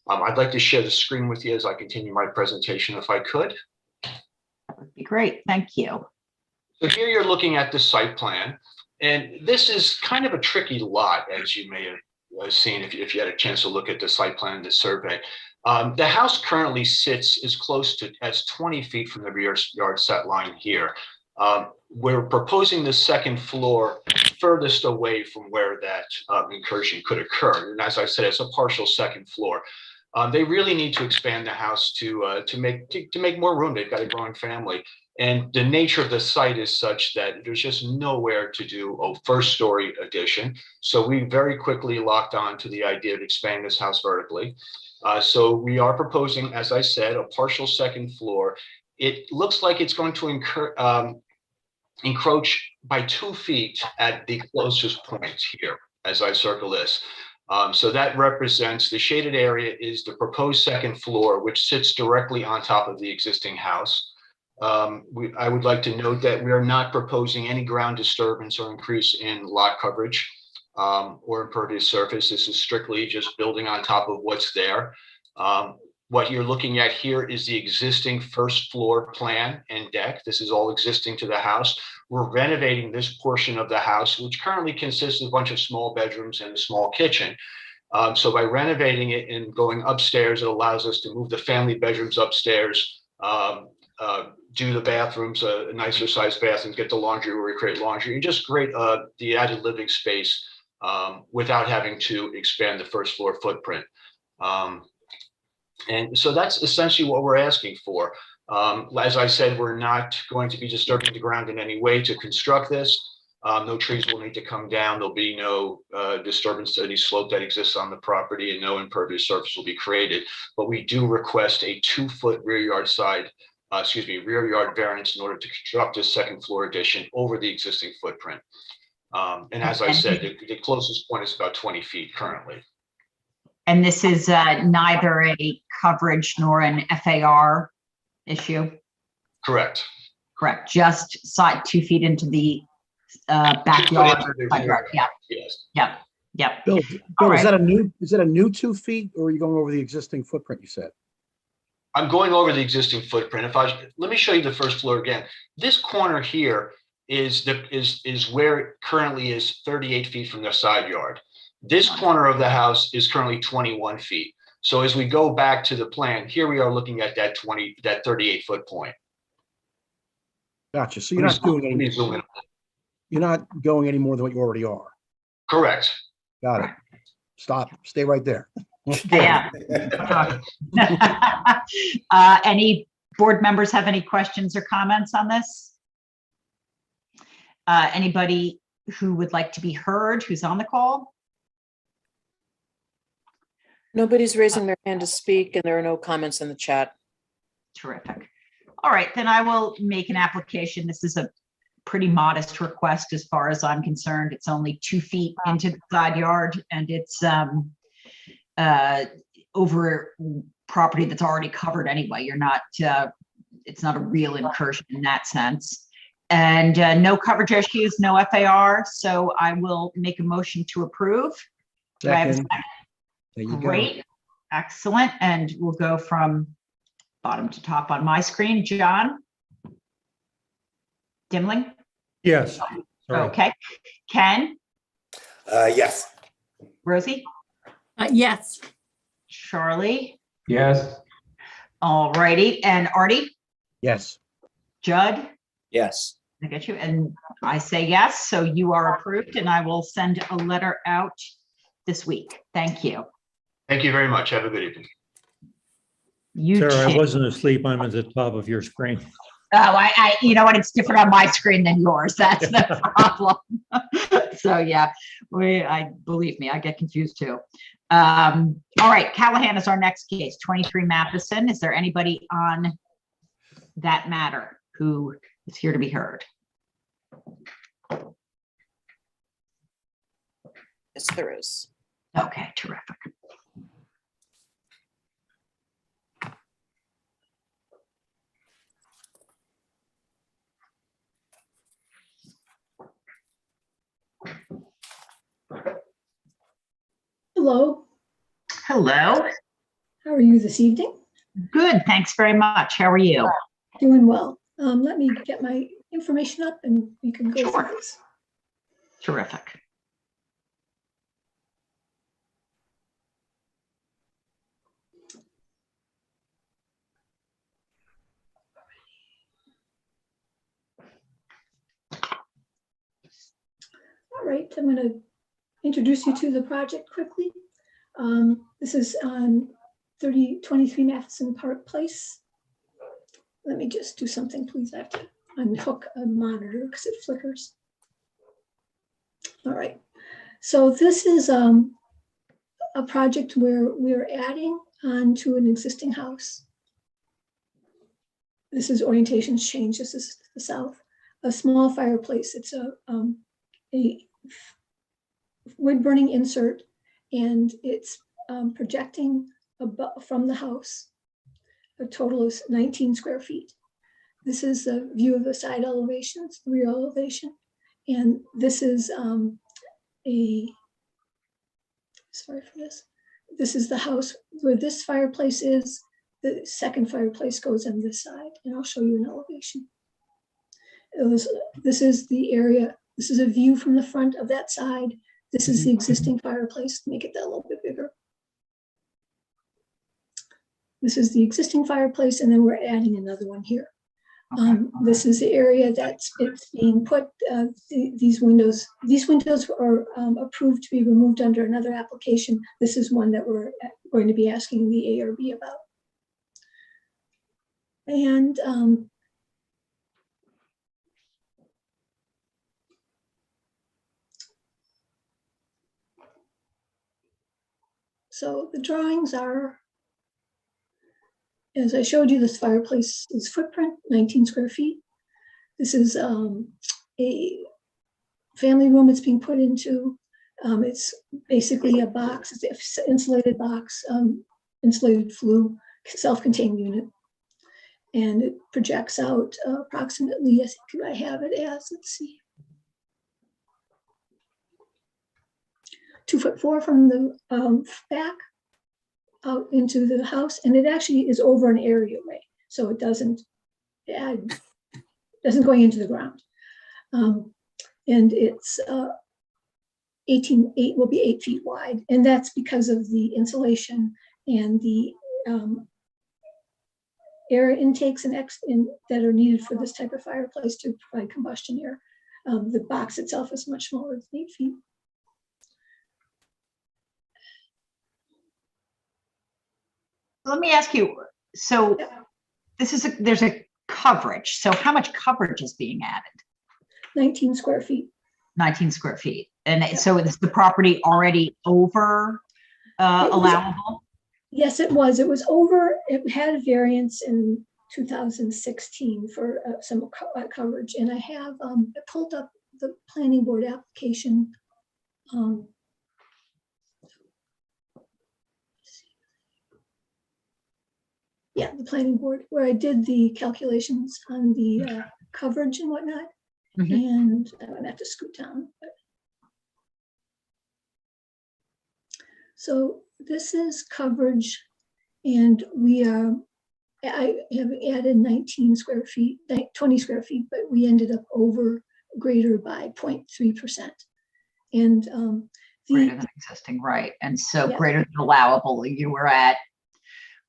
I'd like to share the screen with you as I continue my presentation if I could. That would be great. Thank you. So here you're looking at the site plan. And this is kind of a tricky lot, as you may have seen if you had a chance to look at the site plan, the survey. The house currently sits as close to as 20 feet from the rear yard set line here. We're proposing the second floor furthest away from where that incursion could occur. And as I said, it's a partial second floor. They really need to expand the house to make more room. They've got a growing family. And the nature of the site is such that there's just nowhere to do a first story addition. So we very quickly locked on to the idea of expanding this house vertically. So we are proposing, as I said, a partial second floor. It looks like it's going to encroach by 2 feet at the closest point here, as I circle this. So that represents the shaded area is the proposed second floor, which sits directly on top of the existing house. I would like to note that we are not proposing any ground disturbance or increase in lot coverage or impervious surface. This is strictly just building on top of what's there. What you're looking at here is the existing first floor plan and deck. This is all existing to the house. We're renovating this portion of the house, which currently consists of a bunch of small bedrooms and a small kitchen. So by renovating it and going upstairs, it allows us to move the family bedrooms upstairs, do the bathrooms, nicer sized bathrooms, get the laundry where we create laundry, and just create the added living space without having to expand the first floor footprint. And so that's essentially what we're asking for. As I said, we're not going to be disturbing the ground in any way to construct this. No trees will need to come down. There'll be no disturbance to any slope that exists on the property, and no impervious surface will be created. But we do request a 2-foot rear yard variance in order to construct this second floor addition over the existing footprint. And as I said, the closest point is about 20 feet currently. And this is neither a coverage nor an FAR issue? Correct. Correct. Just 2 feet into the backyard. Yeah. Yes. Yep. Yep. Bill, All is right. that a new 2 feet, or are you going over the existing footprint you said? I'm going over the existing footprint. Let me show you the first floor again. This corner here is where it currently is 38 feet from the side yard. This corner of the house is currently 21 feet. So as we go back to the plan, here we are looking at that 38 foot point. Gotcha. So you're not doing any, you're not going any more than what you already are. Correct. Got it. Stop. Stay right there. Yeah. Any board members have any questions or comments on this? Anybody who would like to be heard, who's on the call? Nobody's raising their hand to speak, and there are no comments in the chat. Terrific. All right, then I will make an application. This is a pretty modest request as far as I'm concerned. It's only 2 feet into the side yard, and it's over property that's already covered anyway. You're not, it's not a real incursion in that sense. And no coverage issues, no FAR. So I will make a motion to approve. Do I have a Second. second? There you go. Great, excellent. And we'll go from bottom to top on my screen. John? Dimling? Yes. Sorry. Okay. Ken? Yes. Rosie? Yes. Charlie? Yes. All righty. And Artie? Yes. Judd? Yes. I get you. And I say yes. So you are approved, and I will send a letter out this week. Thank you. Thank you very much. Have a good evening. You Sarah, I too. wasn't asleep. I'm at the top of your screen. Oh, you know what? It's different on my screen than yours. That's the problem. So yeah, believe me, I get confused too. All right, Callahan is our next case, 23 Matheson. Is there anybody on that matter who is here to be heard? Yes, there is. Okay, terrific. Hello, Hello. how are you this evening? Good, thanks very much. How are you? Doing well. Let me get my information up and we can go Sure. through this. Terrific. All right, I'm going to introduce you to the project quickly. This is on 23 Matheson Park Place. Let me just do something, please. I have to unhook a monitor because it flickers. All right, so this is a project where we're adding on to an existing house. This is orientations change. This is the south. A small fireplace. It's a wood burning insert, and it's projecting from the house. A total of 19 square feet. This is a view of the side elevations, the rear elevation, and this is sorry for this. This is the house where this fireplace is. The second fireplace goes on this side, and I'll show you an elevation. This is the area. This is a view from the front of that side. This is the existing fireplace. Make it that a little bit bigger. This is the existing fireplace, and then we're adding another one here. This is the area that's being put. These windows are approved to be removed under another application. This is one that we're going to be asking the ARB about. And so the drawings are, as I showed you, this fireplace is footprint, 19 square feet. This is a family room it's being put into. It's basically a box, it's an insulated box, insulated flue, self-contained unit. And it projects out approximately, I think I have it as, let's see, 2'4" from the back out into the house, and it actually is over an areaway, so it doesn't going into the ground. And it's 8 will be 8 feet wide, and that's because of the insulation and the air intakes and that are needed for this type of fireplace to provide combustion air. The box itself is much smaller than 8 feet. Let me ask you, so there's a coverage. So how much coverage is being added? 19 square feet. 19 square feet. And so is the property already over allowable? Yes, it was. It was over. It had a variance in 2016 for some coverage. And I have pulled up the planning board application. Yeah, the planning board, where I did the calculations on the coverage and whatnot. Mhm. And I'm gonna have to scoot down. So this is coverage, and I have added 19 square feet, 20 square feet, but we ended up over greater by 0.3%. And Greater than existing, right? And so Yeah. greater than allowable, you were at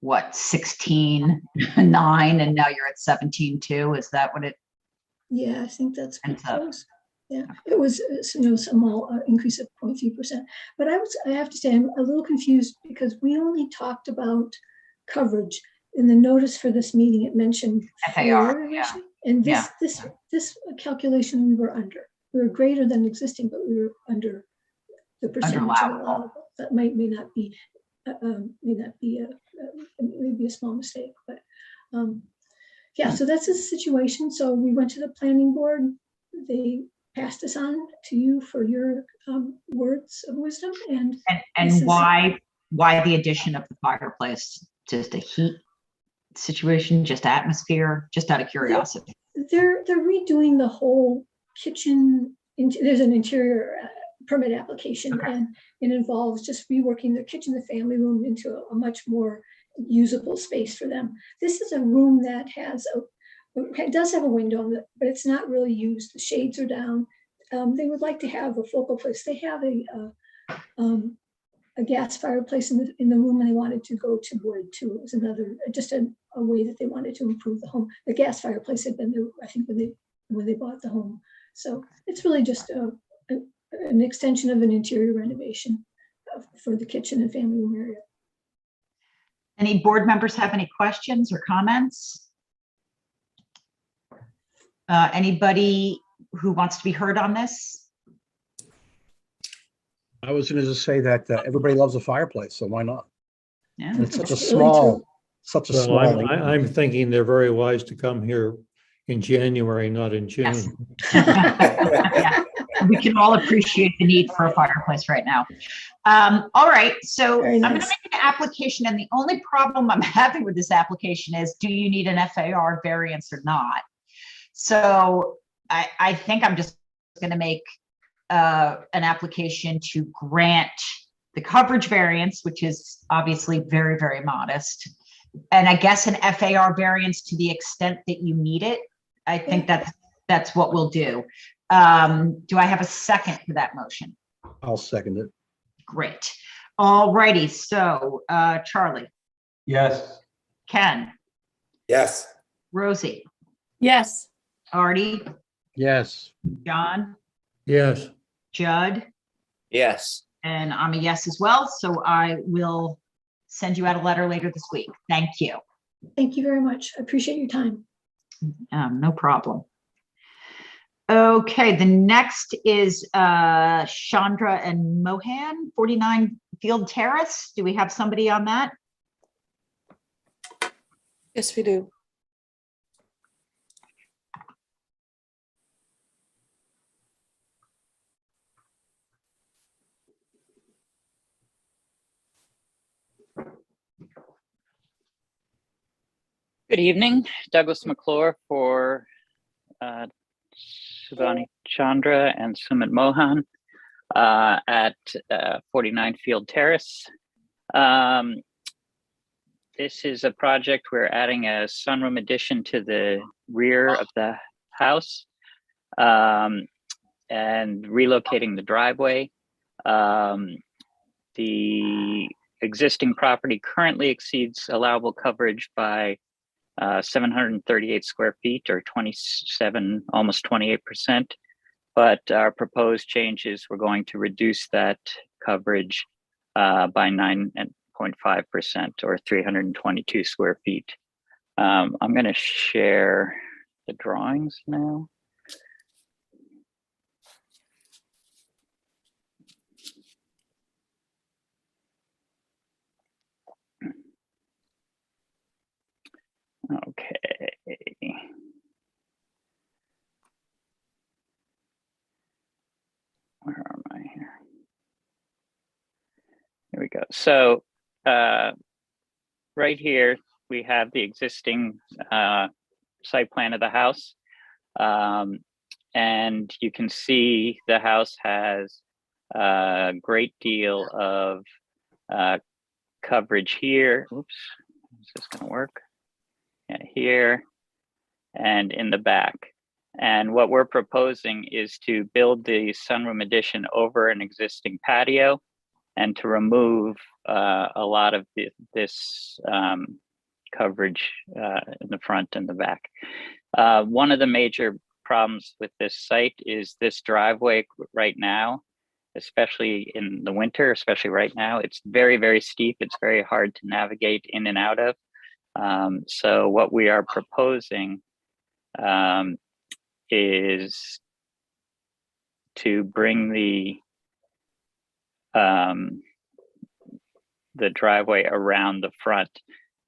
what, 16.9, and now you're at 17.2. Is that what it? yeah, I think that's pretty Ends up. close. Yeah, it was a small increase of 0.3%. But I have to say, I'm a little confused because we only talked about coverage. In the notice for this meeting, it mentioned FAR, floor yeah. area. And Yeah. this calculation we were under. We were greater than existing, but we were under the percentage of allowable. allowable. That may not be maybe a small mistake, but yeah. So that's the situation. So we went to the planning board. They passed this on to you for your words of wisdom. And And why the addition of the fireplace? Just a heat situation, just atmosphere, just out of curiosity. They're redoing the whole kitchen. There's an interior permit application, Okay. and it involves just reworking their kitchen, the family room, into a much more usable space for them. This is a room that it does have a window on it, but it's not really used. The shades are down. They would like to have a focal place. They have a gas fireplace in the room, and they wanted to go to wood too. It was just a way that they wanted to improve the home. The gas fireplace had been there, I think, when they bought the home. So it's really just an extension of an interior renovation for the kitchen and family room area. Any board members have any questions or comments? Anybody who wants to be heard on this? I was going to just say that everybody loves a fireplace, so why not? Yeah. And it's such a That's really small, such a Well, small. I'm thinking they're very wise to come here in January, not in June. Yes. Yeah. We can all appreciate the need for a fireplace right now. All right, so Very I'm going to nice. make an application, and the only problem I'm having with this application is, do you need an FAR variance or not? So I think I'm just going to make an application to grant the coverage variance, which is obviously very, very modest, and I guess an FAR variance to the extent that you need it. I think that's what we'll do. Do I have a second to that motion? I'll second it. Great. All righty. So Charlie, Yes. Ken, Yes. Rosie, Yes. Artie, Yes. John, Yes, Judd, Yes. and I'm a yes as well. So I will send you out a letter later this week. Thank you. Thank you very much. I appreciate your time. No problem. Okay, the next is Chandra and Mohan, 49 Field Terrace. Do we have somebody on that? Yes, we do. Good evening, Douglas McClure for Shivani Chandra and Sumit Mohan at 49 Field Terrace. This is a project we're adding a sunroom addition to the rear of the house and relocating the driveway. The existing property currently exceeds allowable coverage by 738 square feet, or 27, almost 28%. But our proposed changes, we're going to reduce that coverage by 9.5%, or 322 square feet. I'm going to share the drawings now. Okay. Where am I here? Here we go. So right here, we have the existing site plan of the house. And you can see the house has a great deal of coverage here. Oops, is this gonna work? Yeah, here and in the back. And what we're proposing is to build the sunroom addition over an existing patio and to remove a lot of this coverage in the front and the back. One of the major problems with this site is this driveway right now, especially in the winter, especially right now, it's very, very steep. It's very hard to navigate in and out of. So what we are proposing is to bring the driveway around the front.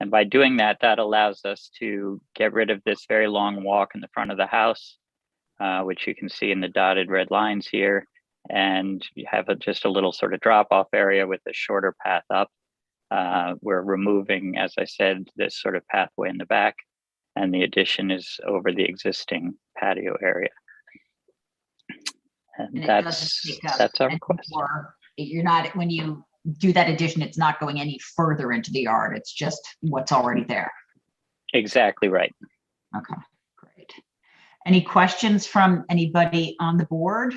And by doing that, that allows us to get rid of this very long walk in the front of the house, which you can see in the dotted red lines here. And you have just a little sort of drop-off area with a shorter path up. We're removing, as I said, this sort of pathway in the back, and the addition is over the existing patio area. And that's our request. You're not, when you do that addition, it's not going any further into the yard. It's just what's already there. Exactly right. Okay, great. Any questions from anybody on the board?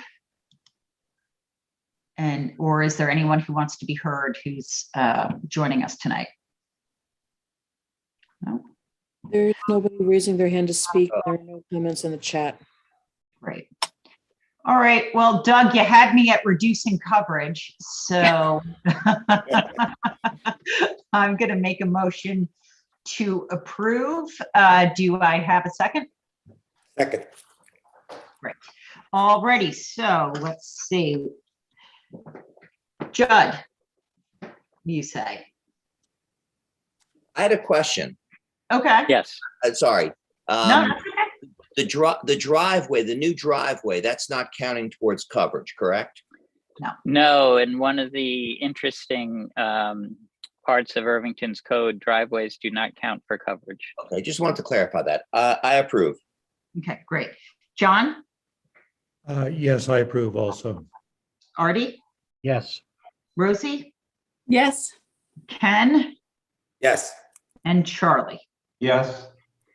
And, or is there anyone who wants to be heard who's joining us tonight? No? There's nobody raising their hand to speak. There are no comments in the chat. Great. All right, well, Doug, you had me at reducing coverage, so I'm going to make a motion to approve. Do I have a second? Second. Right. Alrighty, so let's see. Judd, you say. I had a question. Okay. Yes. Sorry. No, that's okay. The driveway, the new driveway, that's not counting towards coverage, correct? No, and one of the interesting parts of Irvington's code, driveways do not count for coverage. Okay, just wanted to clarify that. I approve. Okay, great. John? Yes, I approve also. Artie? Yes. Rosie? Yes. Ken? Yes. And Charlie? Yes.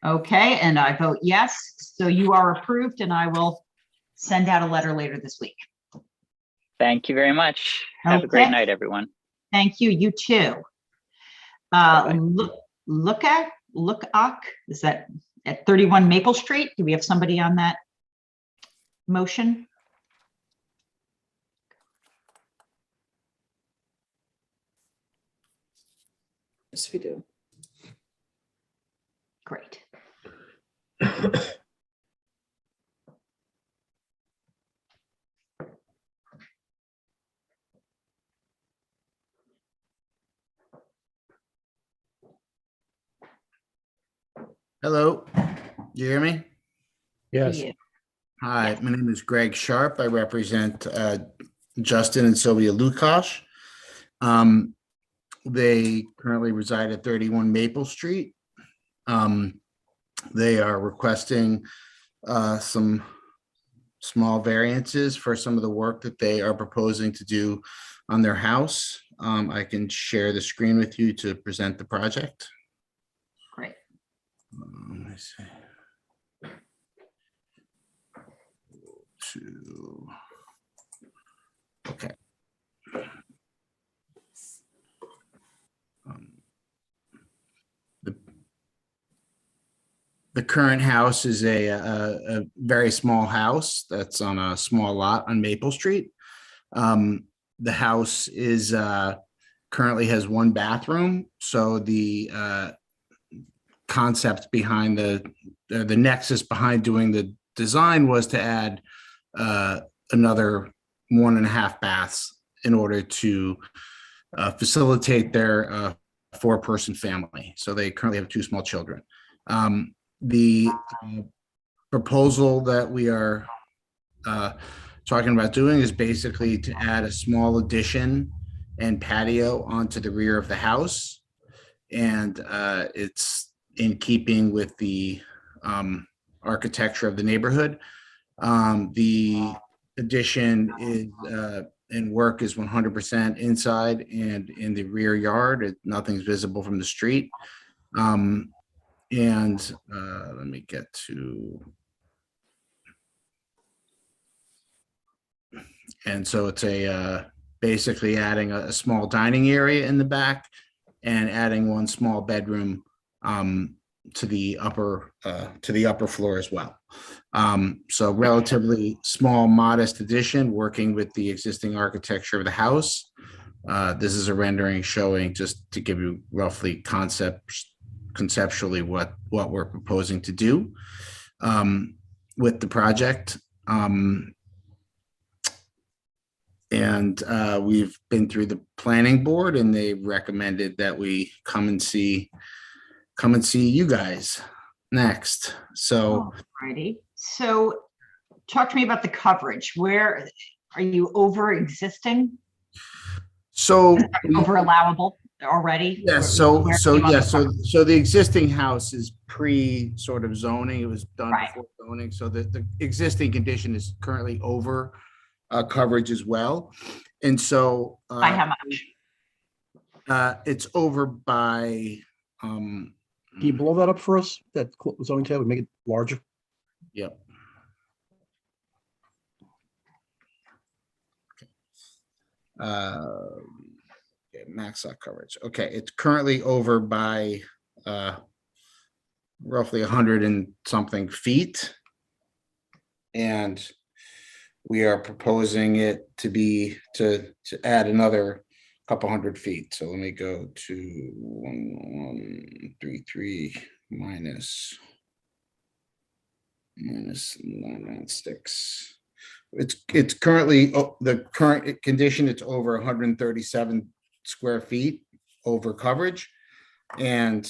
Okay, and I vote yes. So you are approved, and I will send out a letter later this week. Thank you very much. Have a great Okay. night, everyone. Thank you. You too. Look, is that at 31 Maple Street? Do we have somebody on that motion? Yes, we do. Great. Hello, you hear me? Yes. Yeah. Hi, my name is Greg Sharp. I represent Justin and Sylvia Lukash. They currently reside at 31 Maple Street. They are requesting some small variances for some of the work that they are proposing to do on their house. I can share the screen with you to present the project. Great. Let me see. Okay. The current house is a very small house that's on a small lot on Maple Street. The house is currently has one bathroom, so the concept behind the nexus behind doing the design was to add another 1.5 baths in order to facilitate their 4-person family. So they currently have 2 small children. The proposal that we are talking about doing is basically to add a small addition and patio onto the rear of the house. And it's in keeping with the architecture of the neighborhood. The addition is and work is 100% inside and in the rear yard. Nothing's visible from the street. And let me get to. And so it's basically adding a small dining area in the back and adding one small bedroom to the upper floor as well. So relatively small, modest addition, working with the existing architecture of the house. This is a rendering showing, just to give you roughly conceptually what we're proposing to do with the project. And we've been through the planning board, and they recommended that we come and see you guys next. So, alrighty. So talk to me about the coverage. Where are you over existing? So over allowable already? Yeah. So the existing house is pre sort of zoning. It was done before zoning. So the existing condition is currently over coverage as well. And so by how much? It's over by Can you blow that up for us? That zoning table, make it larger. Yep. Max lot coverage. Okay, it's currently over by roughly 100 and something feet, and we are proposing it to add another couple hundred feet. So let me go to 1133 minus 996. It's currently the current condition. It's over 137 square feet over coverage, and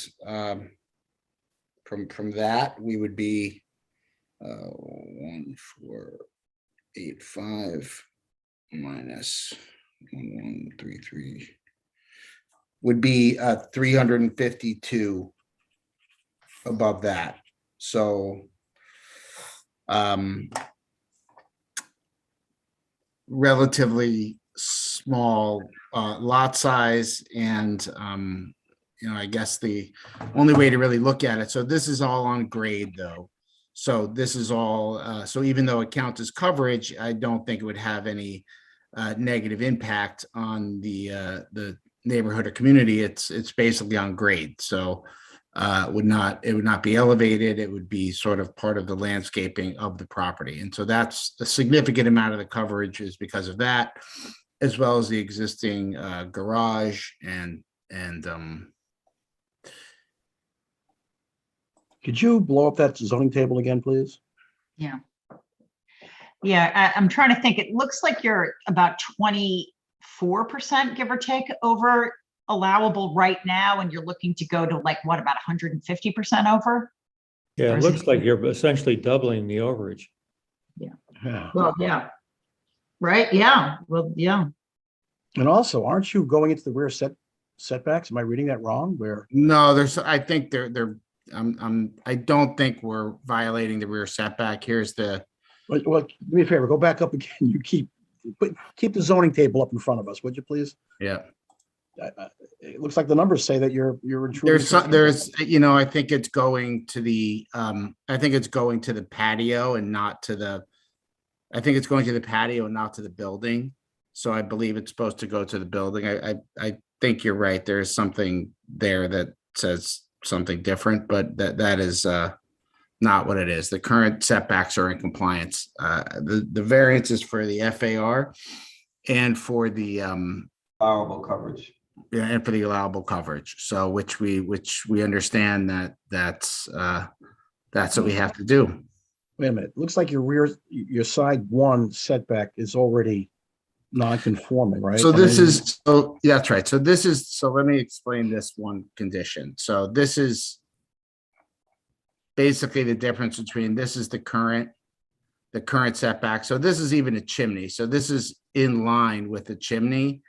from that we would be 1485 minus 1133 would be 352 above that. So relatively small lot size, and I guess the only way to really look at it, so this is all on grade though, so this is all so even though it counts as coverage, I don't think it would have any negative impact on the neighborhood or community. It's basically on grade, so it would not be elevated. It would be sort of part of the landscaping of the property, and so that's a significant amount of the coverage is because of that, as well as the existing garage and Could you blow up that zoning table again, please? Yeah. I'm trying to think. It looks like you're about 24%, give or take, over allowable right now, and you're looking to go to like what, about 150% over? Yeah, it looks like you're essentially doubling the overage. Yeah. Well, yeah. Right. Yeah. Well, yeah. And also, aren't you going into the rear setbacks? Am I reading that wrong? No, I think I don't think we're violating the rear setback. Here's the. Well, do me a favor, go back up again. You keep the zoning table up in front of us, would you please? Yeah. It looks like the numbers say that you're intruding. I think it's going to the patio and not to the. I think it's going to the patio and not to the building. So I believe it's supposed to go to the building. I think you're right. There's something there that says something different, but that is not what it is. The current setbacks are in compliance. The variances for the FAR and for the allowable coverage. Yeah, and for the allowable coverage. So which we understand that's what we have to do. Wait a minute. Looks like your side one setback is already non-conforming, right? So that's right. So let me explain this one condition. So this is basically the difference between this is the current setback. So this is even a chimney. So this is in line with the chimney,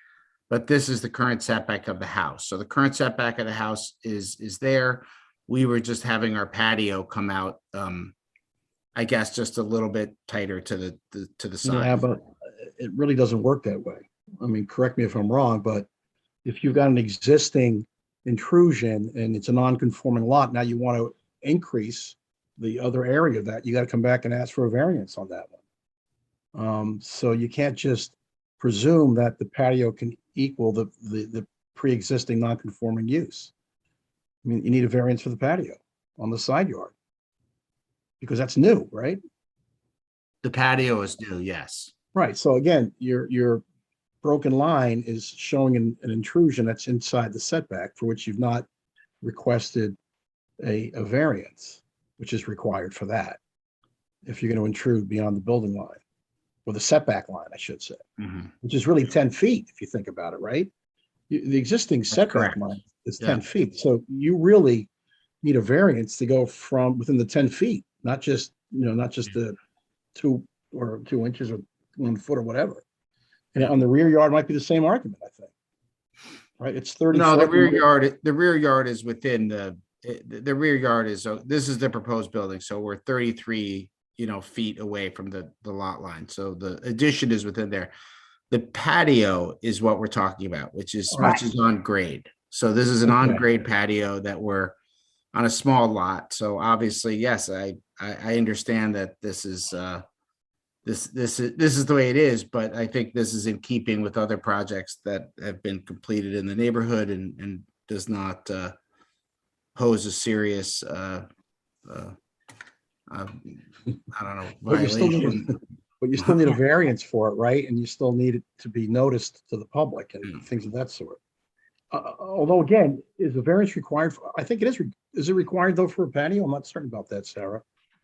but this is the current setback of the house. So the current setback of the house is there. we were just having our patio come out, I guess, just a little bit tighter to the side. Yeah, but it really doesn't work that way. I mean, correct me if I'm wrong, but if you've got an existing intrusion and it's a non-conforming lot, now you want to increase the other area of that, you got to come back and ask for a variance on that one. So you can't just presume that the patio can equal the pre-existing non-conforming use. I mean, you need a variance for the patio on the side yard because that's new, right? The patio is new, yes. Right. So again, your broken line is showing an intrusion that's inside the setback for which you've not requested a variance, which is required for that. If you're going to intrude beyond the building line or the setback line, I should say, which is really 10 feet if you think about it, right? The existing setback line is 10 feet. So you really need a variance to go from within the 10 feet, not just, not just the 2 inches or 1 foot or whatever. And on the rear yard might be the same argument, I think. Right? It's 30. No, the rear yard is within the rear yard is, this is the proposed building. So we're 33, feet away from the lot line. So the addition is within there. The patio is what we're talking about, which is on grade. So this is an on grade patio that we're on a small lot. So obviously, yes, I understand that this is this is the way it is, but I think this is in keeping with other projects that have been completed in the neighborhood and does not pose a serious I don't know, violation. But you still need a variance for it, right? And you still need it to be noticed to the public and things of that sort. Although again, is a variance required for, I think it is. Is it required though for a patio? I'm not certain about that, Sarah.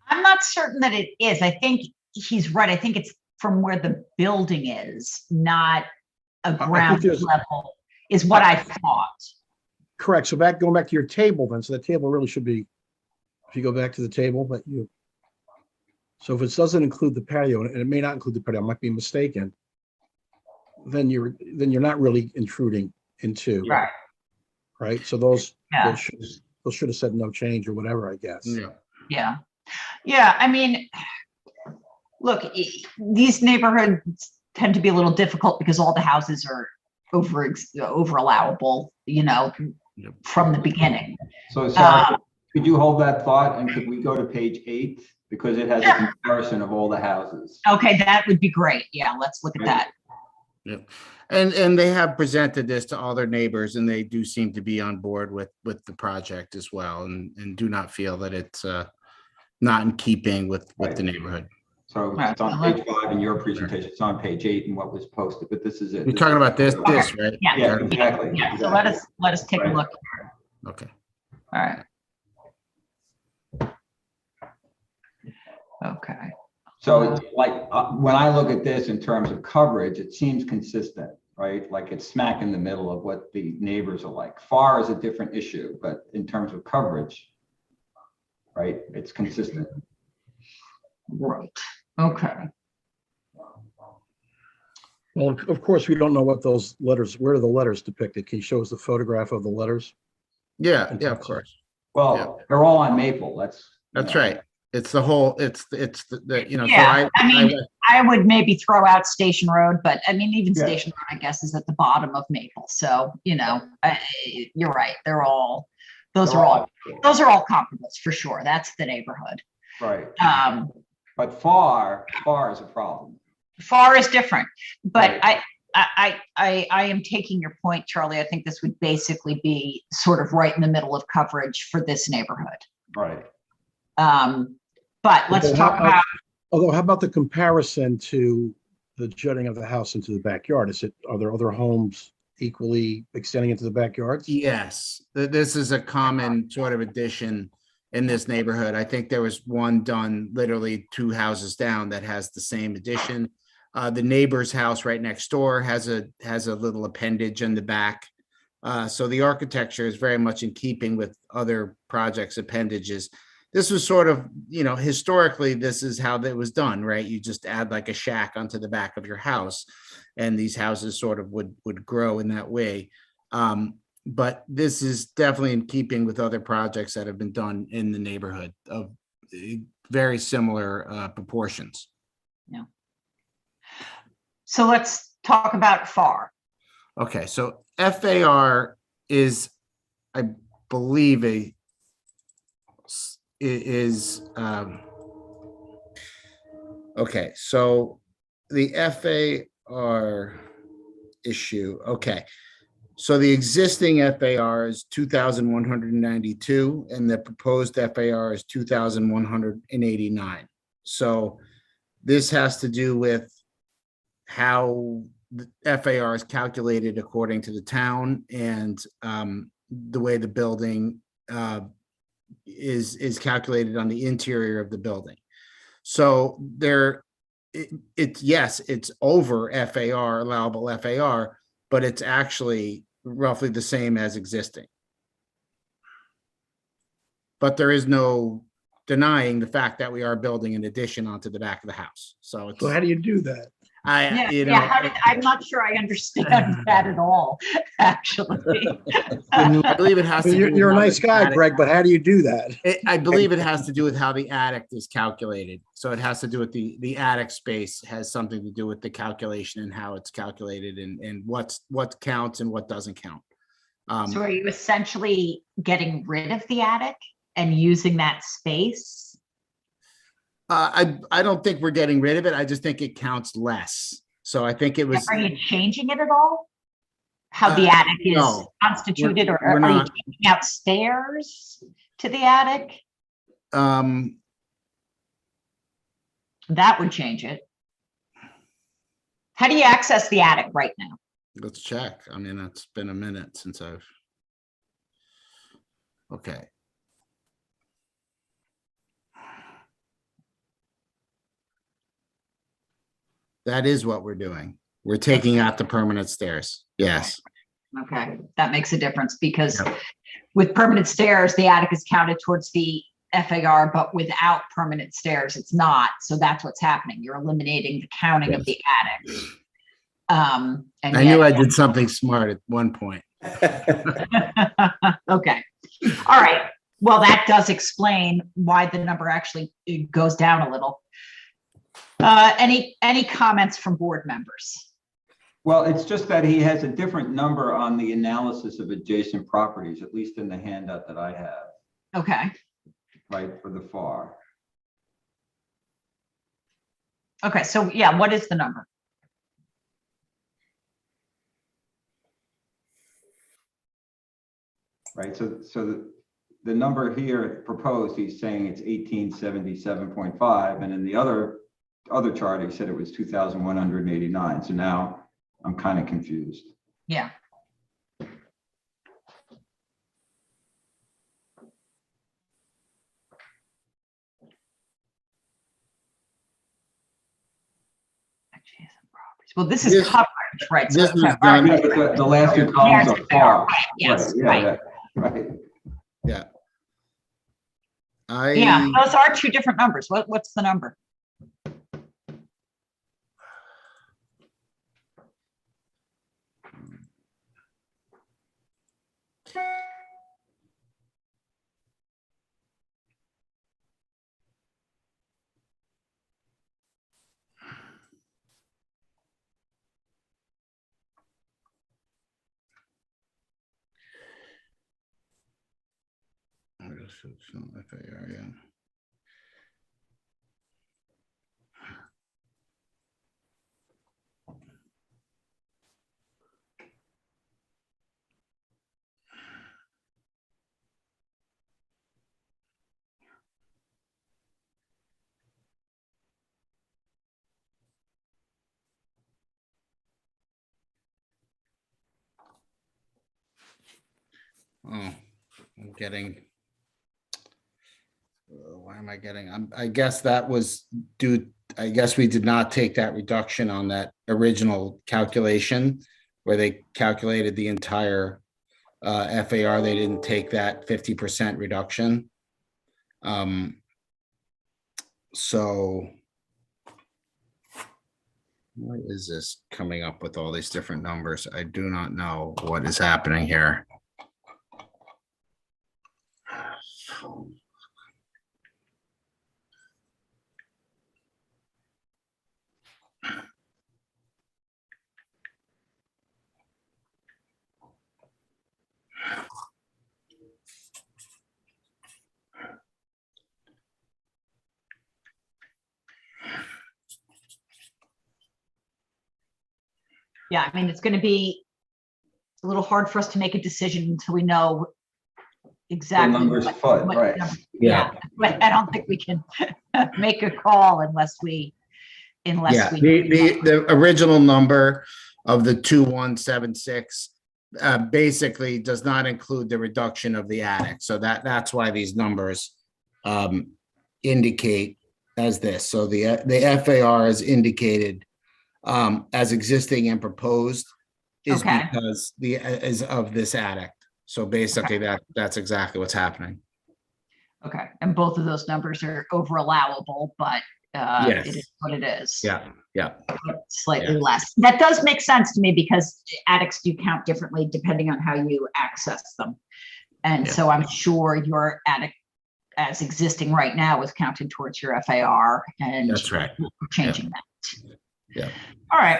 I'm not certain that it is. I think he's right. I think it's from where the building is, not a ground level, is what I thought. Correct. So going back to your table then, so the table really should be, if you go back to the table, so if it doesn't include the patio, and it may not include the patio, I might be mistaken, then you're not really intruding into, right? So those should have said no change or whatever, I guess. Yeah. I mean, look, these neighborhoods tend to be a little difficult because all the houses are over allowable, from the beginning. So Sarah, could you hold that thought and could we go to page 8? Because it has a comparison of all the houses. Okay, that would be great. Yeah, let's look at that. Yeah. And they have presented this to all their neighbors and they do seem to be on board with the project as well and do not feel that it's not in keeping with the neighborhood. So it's on page 5 in your presentation. It's on page 8 in what was posted, but this is it. You're talking about this, right? Yeah, exactly. Yeah. So let us take a look. Okay. All right. Okay. So like when I look at this in terms of coverage, it seems consistent, right? Like it's smack in the middle of what the neighbors are like. FAR is a different issue, but in terms of coverage, right, it's consistent. Right. Okay. Well, of course, we don't know what those letters, where are the letters depicted? Can you show us the photograph of the letters? Yeah, of course. Well, they're all on Maple. That's right. It's the whole, it's the Yeah, so I would maybe throw out Station Road, but I mean, even Station Road, I guess, is at the bottom of Maple. So, you're right. Those are all comparables for sure. That's the neighborhood. Right. But FAR is a problem. FAR is different, but I am taking your point, Charlie. I think this would basically be sort of right in the middle of coverage for this neighborhood. Right. But let's talk about. Although, how about the comparison to the jutting of the house into the backyard? Are there other homes equally extending into the backyards? Yes, this is a common sort of addition in this neighborhood. I think there was one done literally 2 houses down that has the same addition. The neighbor's house right next door has a little appendage in the back. So the architecture is very much in keeping with other projects' appendages. This was sort of, historically, this is how that was done, right? You just add like a shack onto the back of your house and these houses sort of would grow in that way. but this is definitely in keeping with other projects that have been done in the neighborhood of very similar proportions. Yeah. So let's talk about FAR. Okay, so FAR is, I believe, okay, so the FAR issue, okay. So the existing FAR is 2,192 and the proposed FAR is 2,189. So this has to do with how the FAR is calculated according to the town and the way the building is calculated on the interior of the building. So yes, it's over FAR, allowable FAR, but it's actually roughly the same as existing. But there is no denying the fact that we are building an addition onto the back of the house. So it's, So how do you do that? I'm not sure I understand that at all, actually. I believe it has to do with You're a how nice the guy, attic- Greg, but how do you do that? I believe it has to do with how the attic is calculated. So it has to do with the attic space has something to do with the calculation and how it's calculated and what counts and what doesn't count. So are you essentially getting rid of the attic and using that space? I don't think we're getting rid of it. I just think it counts less. So I think it was. Are you changing it at all? How the attic is no, constituted, or we're are not. you taking out stairs to the attic? That would change it. How do you access the attic right now? Let's check. I mean, it's been a minute since I've. Okay. That is what we're doing. We're taking out the permanent stairs. Yes. Okay, that makes a difference because with permanent stairs, the attic is counted towards the FAR, but without permanent stairs, it's not. So that's what's happening. You're eliminating the counting of the attic. And I knew I did something smart at one point. Okay. All right. Well, that does explain why the number actually goes down a little. Any comments from board members? Well, it's just that he has a different number on the analysis of adjacent properties, at least in the handout that I have. Okay. Right, for the FAR. Okay, so yeah, what is the number? Right, so the number here proposed, he's saying it's 1877.5, and in the other chart, he said it was 2,189. So now I'm kind of confused. Yeah. Well, this is coverage, right? So This was that's done, right. the last two columns are FAR. Yes, Right. Yeah. Yeah, those are two different numbers. What's the number? FAR, yeah. Oh, I'm getting. Why am I getting? I guess that was due. I guess we did not take that reduction on that original calculation where they calculated the entire FAR. They didn't take that 50% reduction. So what is this coming up with all these different numbers? I do not know what is happening here. Yeah, I mean, it's going to be a little hard for us to make a decision until we know exactly. numbers foot, right. Yeah, but I don't think we can make a call unless we. Yeah, the original number of the 2176 basically does not include the reduction of the attic. So that's why these numbers indicate as this. So the FAR is indicated as existing and proposed is because is of this attic. So basically that's exactly what's happening. Okay, and both of those numbers are over allowable, but Yes. it is what it is. Yeah. Slightly less. That does make sense to me because attics do count differently depending on how you access them. And so I'm sure your attic as existing right now is counted towards your FAR, and that's right. We're changing that. Yeah. All right.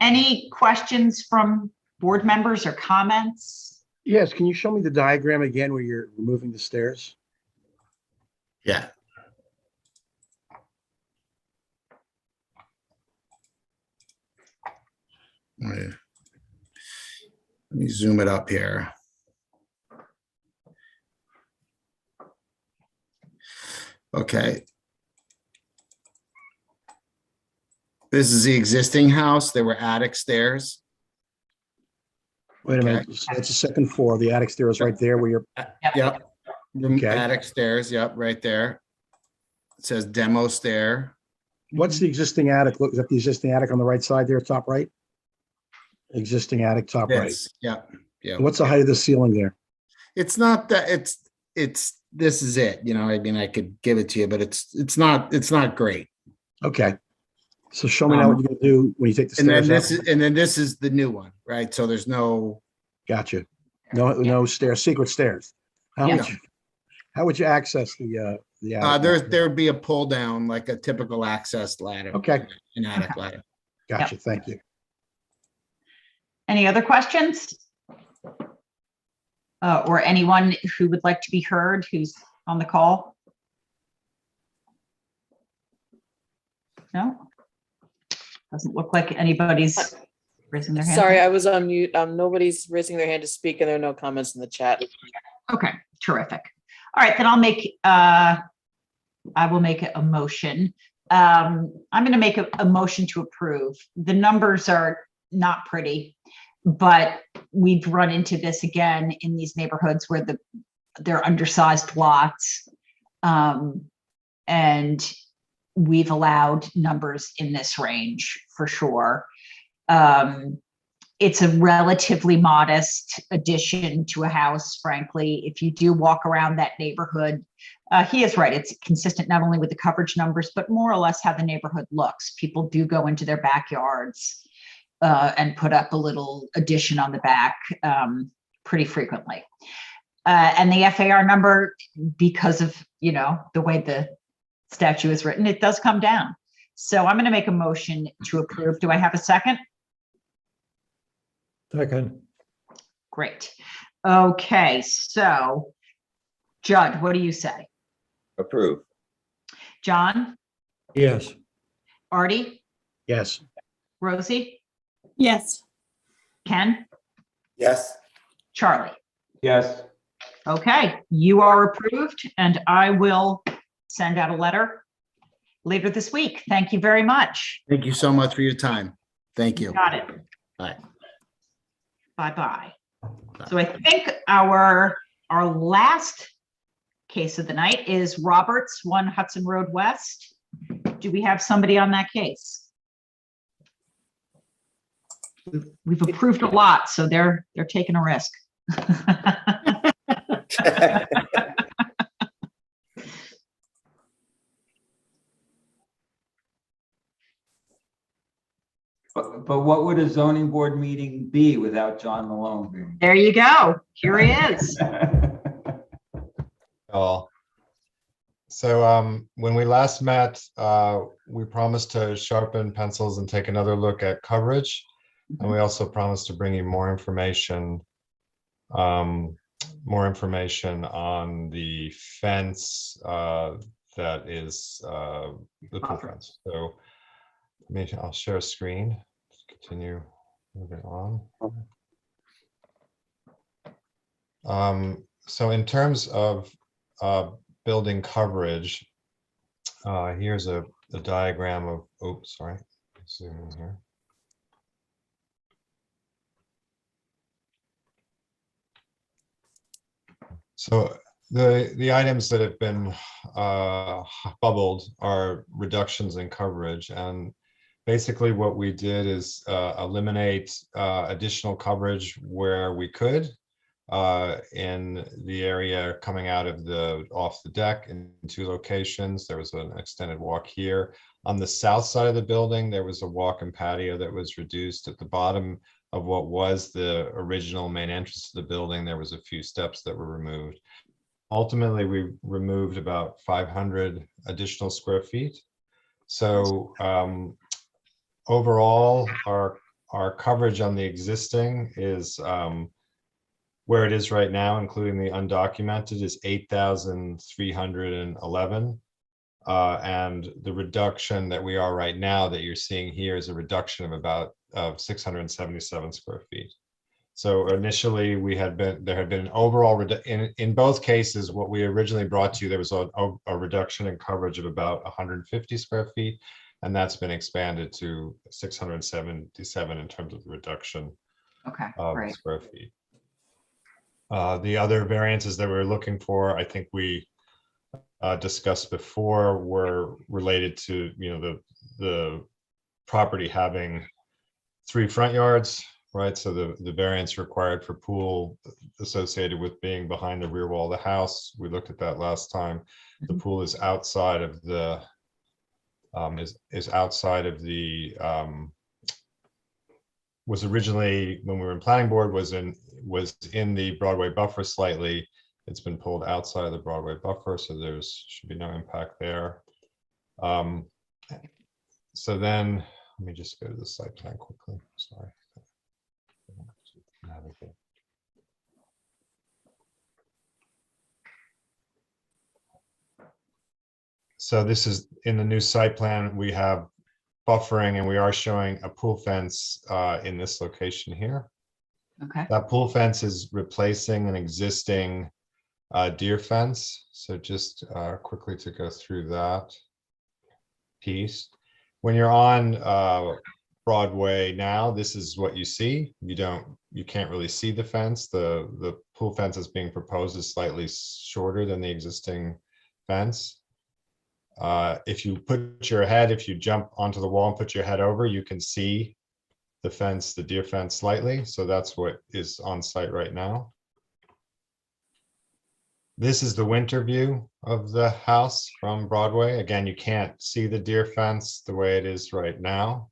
Any questions from board members or comments? Yes, can you show me the diagram again where you're removing the stairs? Yeah. Let me zoom it up here. Okay. This is the existing house. There were attic stairs. Wait a minute, it's the second floor. The attic stairs right there where you're. Yep. Okay. Attic stairs. Yep, right there. It says demo stair. What's the existing attic? Look, is that the existing attic on the right side there, top right? Existing attic, top right. Yep. Yeah. What's the height of the ceiling there? It's not that this is it. You know, I mean, I could give it to you, but it's not great. Okay. So show me now what you're gonna do when you take the stairs up. And then this is the new one, right? So there's no. Gotcha. No stairs, secret stairs. How would you access the attic? There would be a pull down, like a typical access ladder. Okay. An attic ladder. Gotcha. Thank you. Any other questions? Or anyone who would like to be heard who's on the call? No? Doesn't look like anybody's raising their hand. Sorry, I was on mute. Nobody's raising their hand to speak and there are no comments in the chat. Okay, terrific. All right, then I will make a motion. I'm going to make a motion to approve. The numbers are not pretty, but we've run into this again in these neighborhoods where they're undersized lots. And we've allowed numbers in this range for sure. It's a relatively modest addition to a house, frankly. If you do walk around that neighborhood, he is right. It's consistent not only with the coverage numbers, but more or less how the neighborhood looks. People do go into their backyards and put up a little addition on the back pretty frequently. And the FAR number, because of, the way the statute is written, it does come down. So I'm going to make a motion to approve. Do I have a second? Second. Great. Okay, so Judd, what do you say? Approve. John? Yes. Artie? Yes. Rosie? Yes. Ken? Yes. Charlie? Yes. Okay, you are approved, and I will send out a letter later this week. Thank you very much. Thank you so much for your time. Thank you. Got it. Bye. Bye-bye. So I think our last case of the night is Roberts, 1 Hudson Road West. Do we have somebody on that case? We've approved a lot, so they're taking a risk. But what would a zoning board meeting be without John Malone being? There you go. Here he is. Oh. So when we last met, we promised to sharpen pencils and take another look at coverage. And we also promised to bring you more information on the fence that is the pool fence. So I'll share a screen. Continue Moving on. So in terms of building coverage, here's a diagram of, oops, sorry, zoom in here. So the items that have been bubbled are reductions in coverage, and basically what we did is eliminate additional coverage where we could in the area coming out of off the deck in 2 locations. There was an extended walk here. On the south side of the building, there was a walk and patio that was reduced. At the bottom of what was the original main entrance to the building, there was a few steps that were removed. Ultimately, we removed about 500 additional square feet. So overall, our coverage on the existing is where it is right now, including the undocumented, is 8,311. And the reduction that we are right now that you're seeing here is a reduction of about 677 square feet. So initially there had been an overall in both cases, what we originally brought to you, there was a reduction in coverage of about 150 square feet, and that's been expanded to 677 in terms of the reduction of great. square feet. The other variances that we were looking for, I think we discussed before, were related to the property having 3 front yards, right? So the variance required for pool associated with being behind the rear wall of the house, we looked at that last time. The pool is outside of the was originally, when we were in planning board, was in the Broadway buffer slightly. It's been pulled outside of the Broadway buffer, so should be no impact there. So then let me just go to the site plan quickly. Sorry. Navigate. So this is in the new site plan. We have buffering, and we are showing a pool fence in this location here. Okay. That pool fence is replacing an existing deer fence. So just quickly to go through that piece. When you're on Broadway now, this is what you see. You can't really see the fence. The pool fence that's being proposed is slightly shorter than the existing fence. If you jump onto the wall and put your head over, you can see the fence, the deer fence, slightly. So that's what is on site right now. This is the winter view of the house from Broadway. Again, you can't see the deer fence the way it is right now.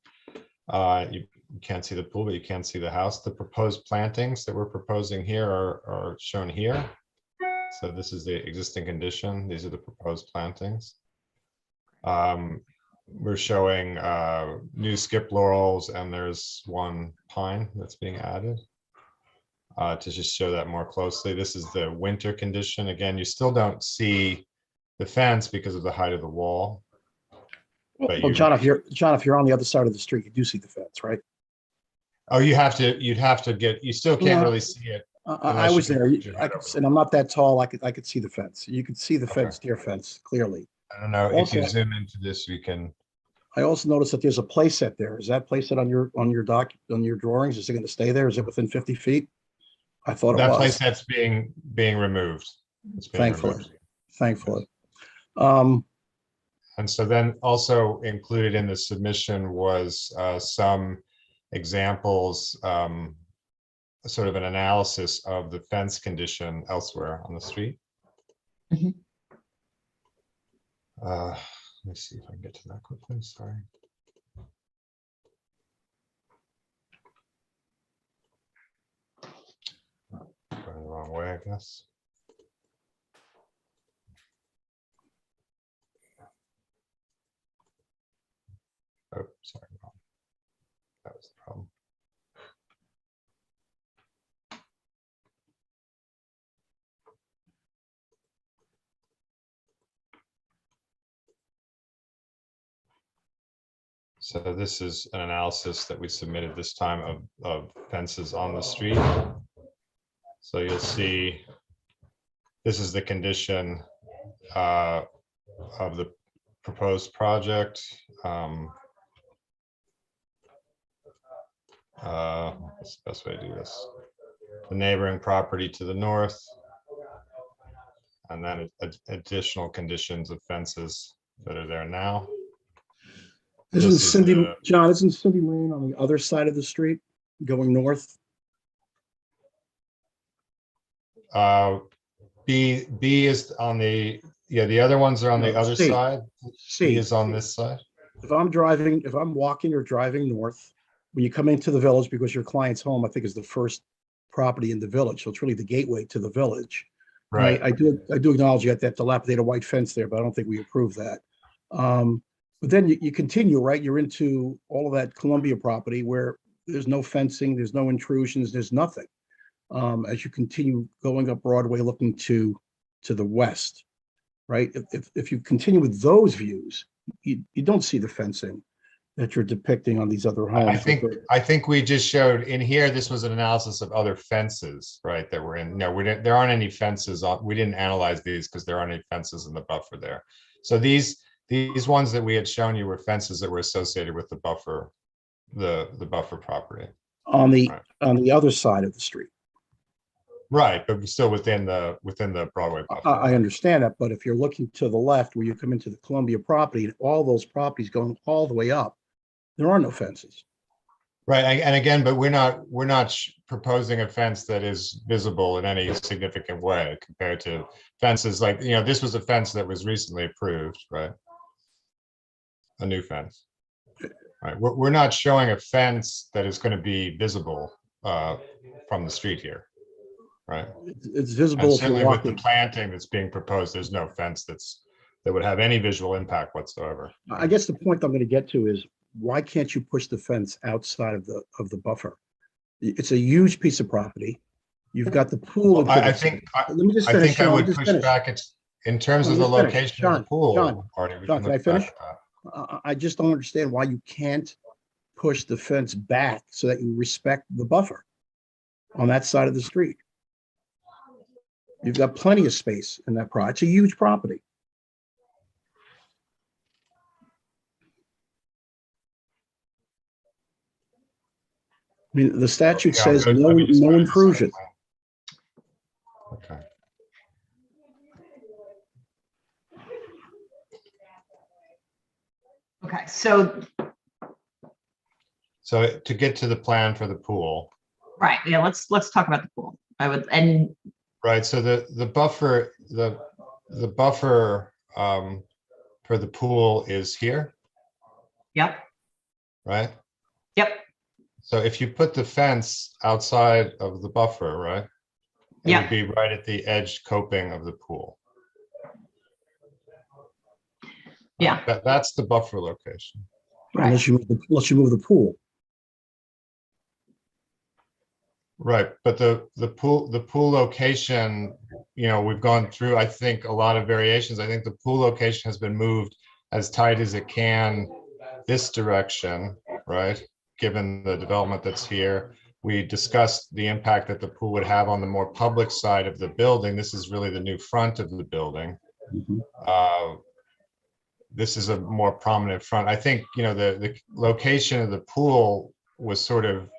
You can't see the pool, but you can see the house. The proposed plantings that we're proposing here are shown here. So this is the existing condition. These are the proposed plantings. We're showing new skip laurels, and there's one pine that's being added to just show that more closely. This is the winter condition. Again, you still don't see the fence because of the height of the wall. But Well, John, if you're on the other side of the street, you do see the fence, right? Oh, you still can't really see it. I was there. And I'm not that tall. I could see the fence. You could see the fence, deer fence, clearly. I don't know. If you zoom into this, we can. I also noticed that there's a playset there. Is that playset on your drawings? Is it going to stay there? Is it within 50 feet? I thought that it was. That playset's being removed. It's being removed. Thankfully. And so then also included in the submission was some examples, sort of an analysis of the fence condition elsewhere on the street. Mm-hmm. Let me see if I can get to that quickly. Sorry. Going the wrong way, I guess. Oh, sorry, wrong. That was the problem. So this is an analysis that we submitted this time of fences on the street. So you'll see, this is the condition of the proposed project. What's the best way to do this? The neighboring property to the north, and then additional conditions of fences that are there now. Isn't This is Cindy, the- John, isn't Cindy Lane on the other side of the street going north? B is on the, yeah, the other ones are on the No, other C. side. C. B is on this side. If I'm walking or driving north, when you come into the village, because your client's home, I think is the first property in the village. So it's really the gateway to the village. And Right. I do acknowledge you have that dilapidated white fence there, but I don't think we approve that. But then you continue, right? You're into all of that Columbia property where there's no fencing, there's no intrusions, there's nothing. As you continue going up Broadway, looking to the west, right? If you continue with those views, you don't see the fencing that you're depicting on these other homes. I think we just showed in here, this was an analysis of other fences, right, that were in, no, there aren't any fences on, we didn't analyze these because there aren't any fences in the buffer there. So these ones that we had shown you were fences that were associated with the buffer, the buffer property. On the Right. other side of the street. Right, but still within the Broadway buffer. I understand that, but if you're looking to the left where you come into the Columbia property and all those properties going all the way up, there are no fences. Right, and again, but we're not proposing a fence that is visible in any significant way compared to fences like, you know, this was a fence that was recently approved, right? A new fence. Right, we're not showing a fence that is going to be visible from the street here, right? It's visible And if you're certainly with the walking. planting that's being proposed, there's no fence that would have any visual impact whatsoever. I guess the point I'm going to get to is, why can't you push the fence outside of the buffer? It's a huge piece of property. You've got the pool. Well, I think Let me just finish. I Sean, would just push finish. back it in terms of the Let me finish. location of the pool. Artie, we John, can I look back finish? at that. I just don't understand why you can't push the fence back so that you respect the buffer on that side of the street. You've got plenty of space in that project. It's a huge property. I mean, the statute Yeah, says good. no Let me just find the intrusion. Okay. Okay, so, So to get to the plan for the pool, right, yeah, let's talk about the pool. And right? So the buffer for the pool is here, yep, right? yep, So if you put the fence outside of the buffer, right? It Yeah. would be right at the edge coping of the pool. yeah, That's the buffer location. right, Unless you move the pool. Right, but the pool location, you know, we've gone through, I think, a lot of variations. I think the pool location has been moved as tight as it can this direction, right? Given the development that's here. We discussed the impact that the pool would have on the more public side of the building. This is really the new front of the building. This is a more prominent front. I think, you know, the location of the pool was sort of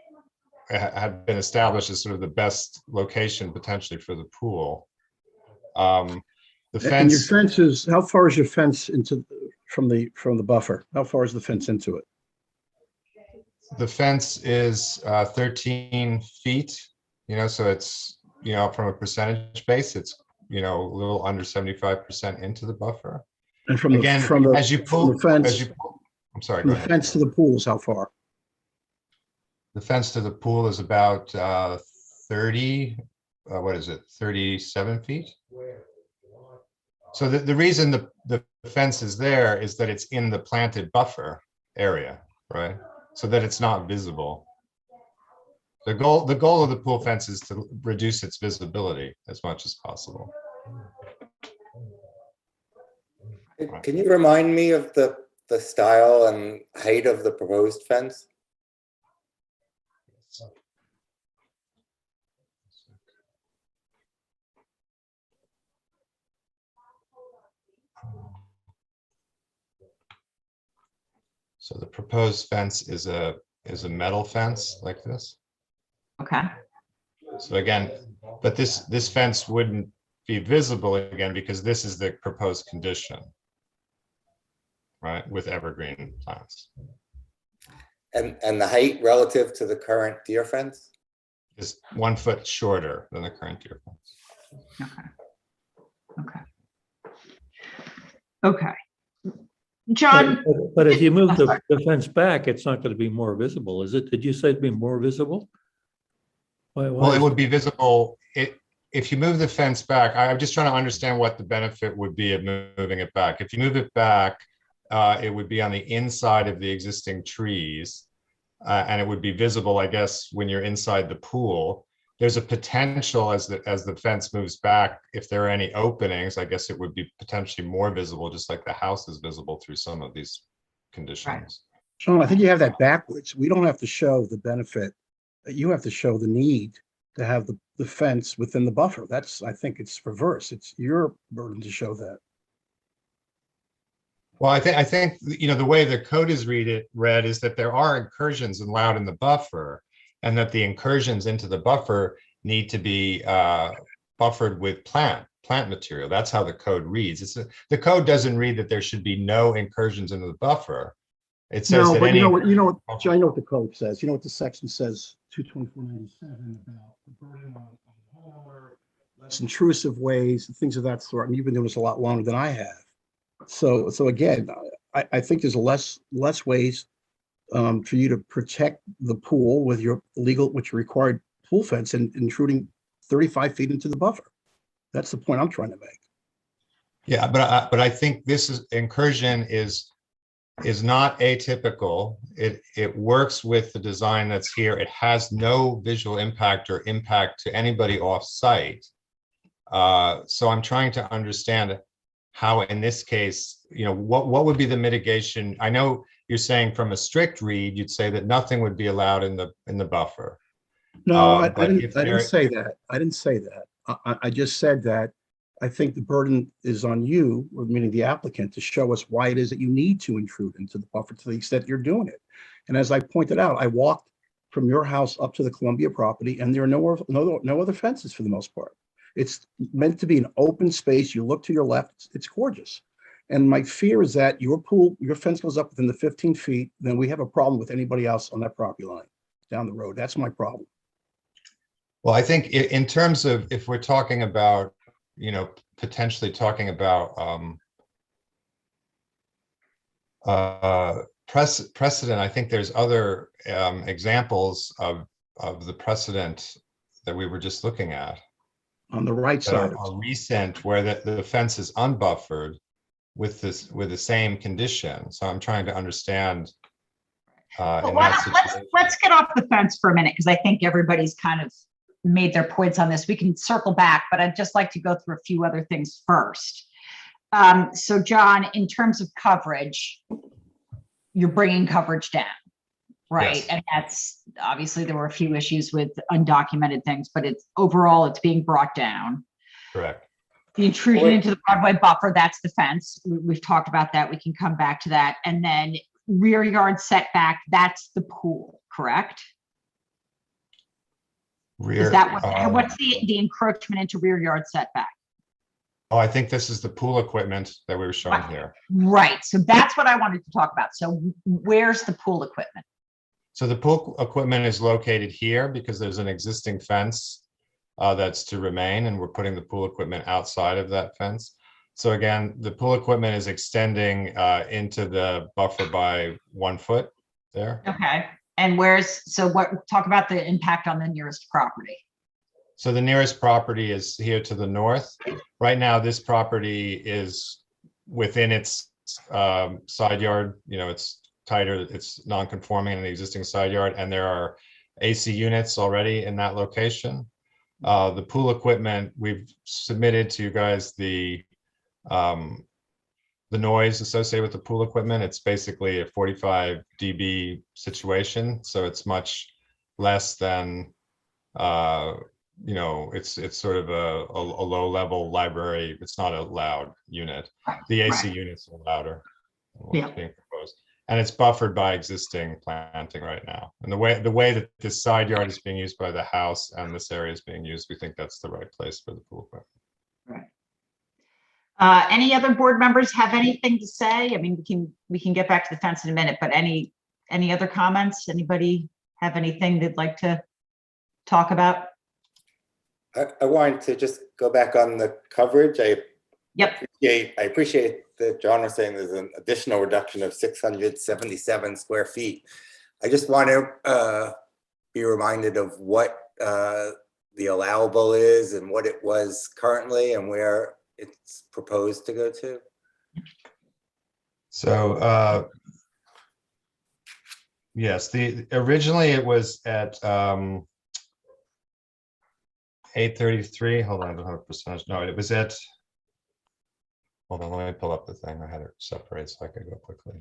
had been established as sort of the best location potentially for the pool. The And your fence, fence is, how far is your fence from the buffer? How far is the fence into it? is 13 feet, you know, so it's, you know, from a percentage base, it's, you know, a little under 75% into the buffer. And from the Again, as you pull, I'm sorry, from go the ahead. fence to the pool is how far? The fence to the pool is about 30, what is it, 37 feet? So the reason the fence is there is that it's in the planted buffer area, right? So that it's not visible. The goal of the pool fence is to reduce its visibility as much as possible. Can you remind me of the the style and height of the proposed fence? So the proposed fence is a metal fence like this. Okay. So again, but this fence wouldn't be visible again because this is the proposed condition, right, with evergreen plants. And the height relative to the current deer fence? Is 1 foot shorter than the current deer fence. Okay. Okay. John? But if you move Oh, sorry. the fence back, it's not going to be more visible, is it? Did you say it'd be more visible? Why Well, it is would be visible if you move the fence back. I'm just trying to understand what the benefit would be of moving it back. If you move it back, it would be on the inside of the existing trees, and it would be visible, I guess, when you're inside the pool. There's a potential as the fence moves back, if there are any openings, I guess it would be potentially more visible, just like the house is visible through some of these conditions. Sean, I think you have that backwards. We don't have to show the benefit. You have to show the need to have the fence within the buffer. I think it's reverse. It's your burden to show that. Well, I think the way the code is read is that there are incursions allowed in the buffer, and that the incursions into the buffer need to be buffered with plant material. That's how the code reads. The code doesn't read that there should be no incursions into the buffer. It says that any. You know what the code says. You know what the section says, 22497, about the burden on homeowner, less intrusive ways, and things of that sort. I mean, you've been doing this a lot longer than I have. So again, I think there's less ways for you to protect the pool with your required pool fence and intruding 35 feet into the buffer. That's the point I'm trying to make. Yeah, but I think this incursion is not atypical. It works with the design that's here. It has no visual impact or impact to anybody off site. So I'm trying to understand how, in this case, what would be the mitigation? I know you're saying from a strict read, you'd say that nothing would be allowed in the buffer. No, I didn't say that. I didn't say that. I just said that I think the burden is on you, or meaning the applicant, to show us why it is that you need to intrude into the buffer to the extent you're doing it. And as I pointed out, I walked from your house up to the Columbia property, and there are no other fences for the most part. It's meant to be an open space. You look to your left, it's gorgeous. And my fear is that your fence goes up within the 15 feet, then we have a problem with anybody else on that property line down the road. That's my problem. Well, I think in terms of, if we're talking about, potentially talking about precedent, I think there's other examples of the precedent that we were just looking at. On the right side. Are recent, where the fence is unbuffered with the same condition. So I'm trying to understand. Let's get off the fence for a minute, because I think everybody's kind of made their points on this. We can circle back, but I'd just like to go through a few other things first. So John, in terms of coverage, you're bringing coverage down, right? Yes. And that's obviously, there were a few issues with undocumented things, but overall it's being brought down. Correct. The intrusion into the Broadway buffer, that's the fence. We've talked about that. We can come back to that. And then rear yard setback, that's the pool, correct? Is that what's the encroachment into rear yard setback? Oh, I think this is the pool equipment that we were showing here. Right. So that's what I wanted to talk about. So where's the pool equipment? So the pool equipment is located here because there's an existing fence that's to remain, and we're putting the pool equipment outside of that fence. So again, the pool equipment is extending into the buffer by 1 foot there. Okay. And talk about the impact on the nearest property. So the nearest property is here to the north. Right now, this property is within its side yard. It's tighter, it's non-conforming in the existing side yard, and there are AC units already in that location. The pool equipment, we've submitted to you guys the the noise associated with the pool equipment. It's basically a 45 dB situation, so it's much less than, you know, it's sort of a low level library. It's not a loud unit. The AC units are louder than what's being proposed. And it's buffered by existing planting right now. And the way that this side yard is being used by the house and this area is being used, we think that's the right place for the pool equipment. Right. Any other board members have anything to say? I mean, we can get back to the fence in a minute, but any other comments? Anybody have anything they'd like to talk about? I wanted to just go back on the coverage. I appreciate that John was saying there's an additional reduction of 677 square feet. I just want to be reminded of what the allowable is and what it was currently and where it's proposed to go to. So yes, originally it was at 833. Hold on, I don't have a percentage. No, it was at, hold on, let me pull up the thing. I had it separate so I could go quickly.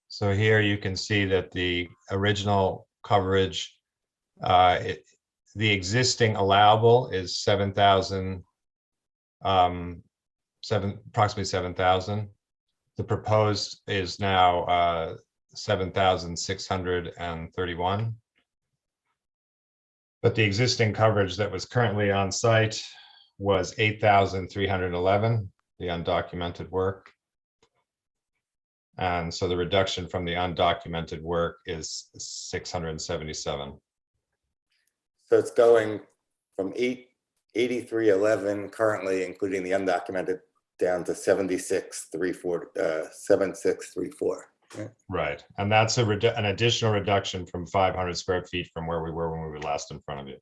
So here you can see that the original coverage, the existing allowable is approximately 7,000. The proposed is now 7,631. But the existing coverage that was currently on site was 8,311, the undocumented work. And so the reduction from the undocumented work is 677. So it's going from 8311 currently, including the undocumented, down to 7634. Right, and that's an additional reduction from 500 square feet from where we were when we were last in front of you.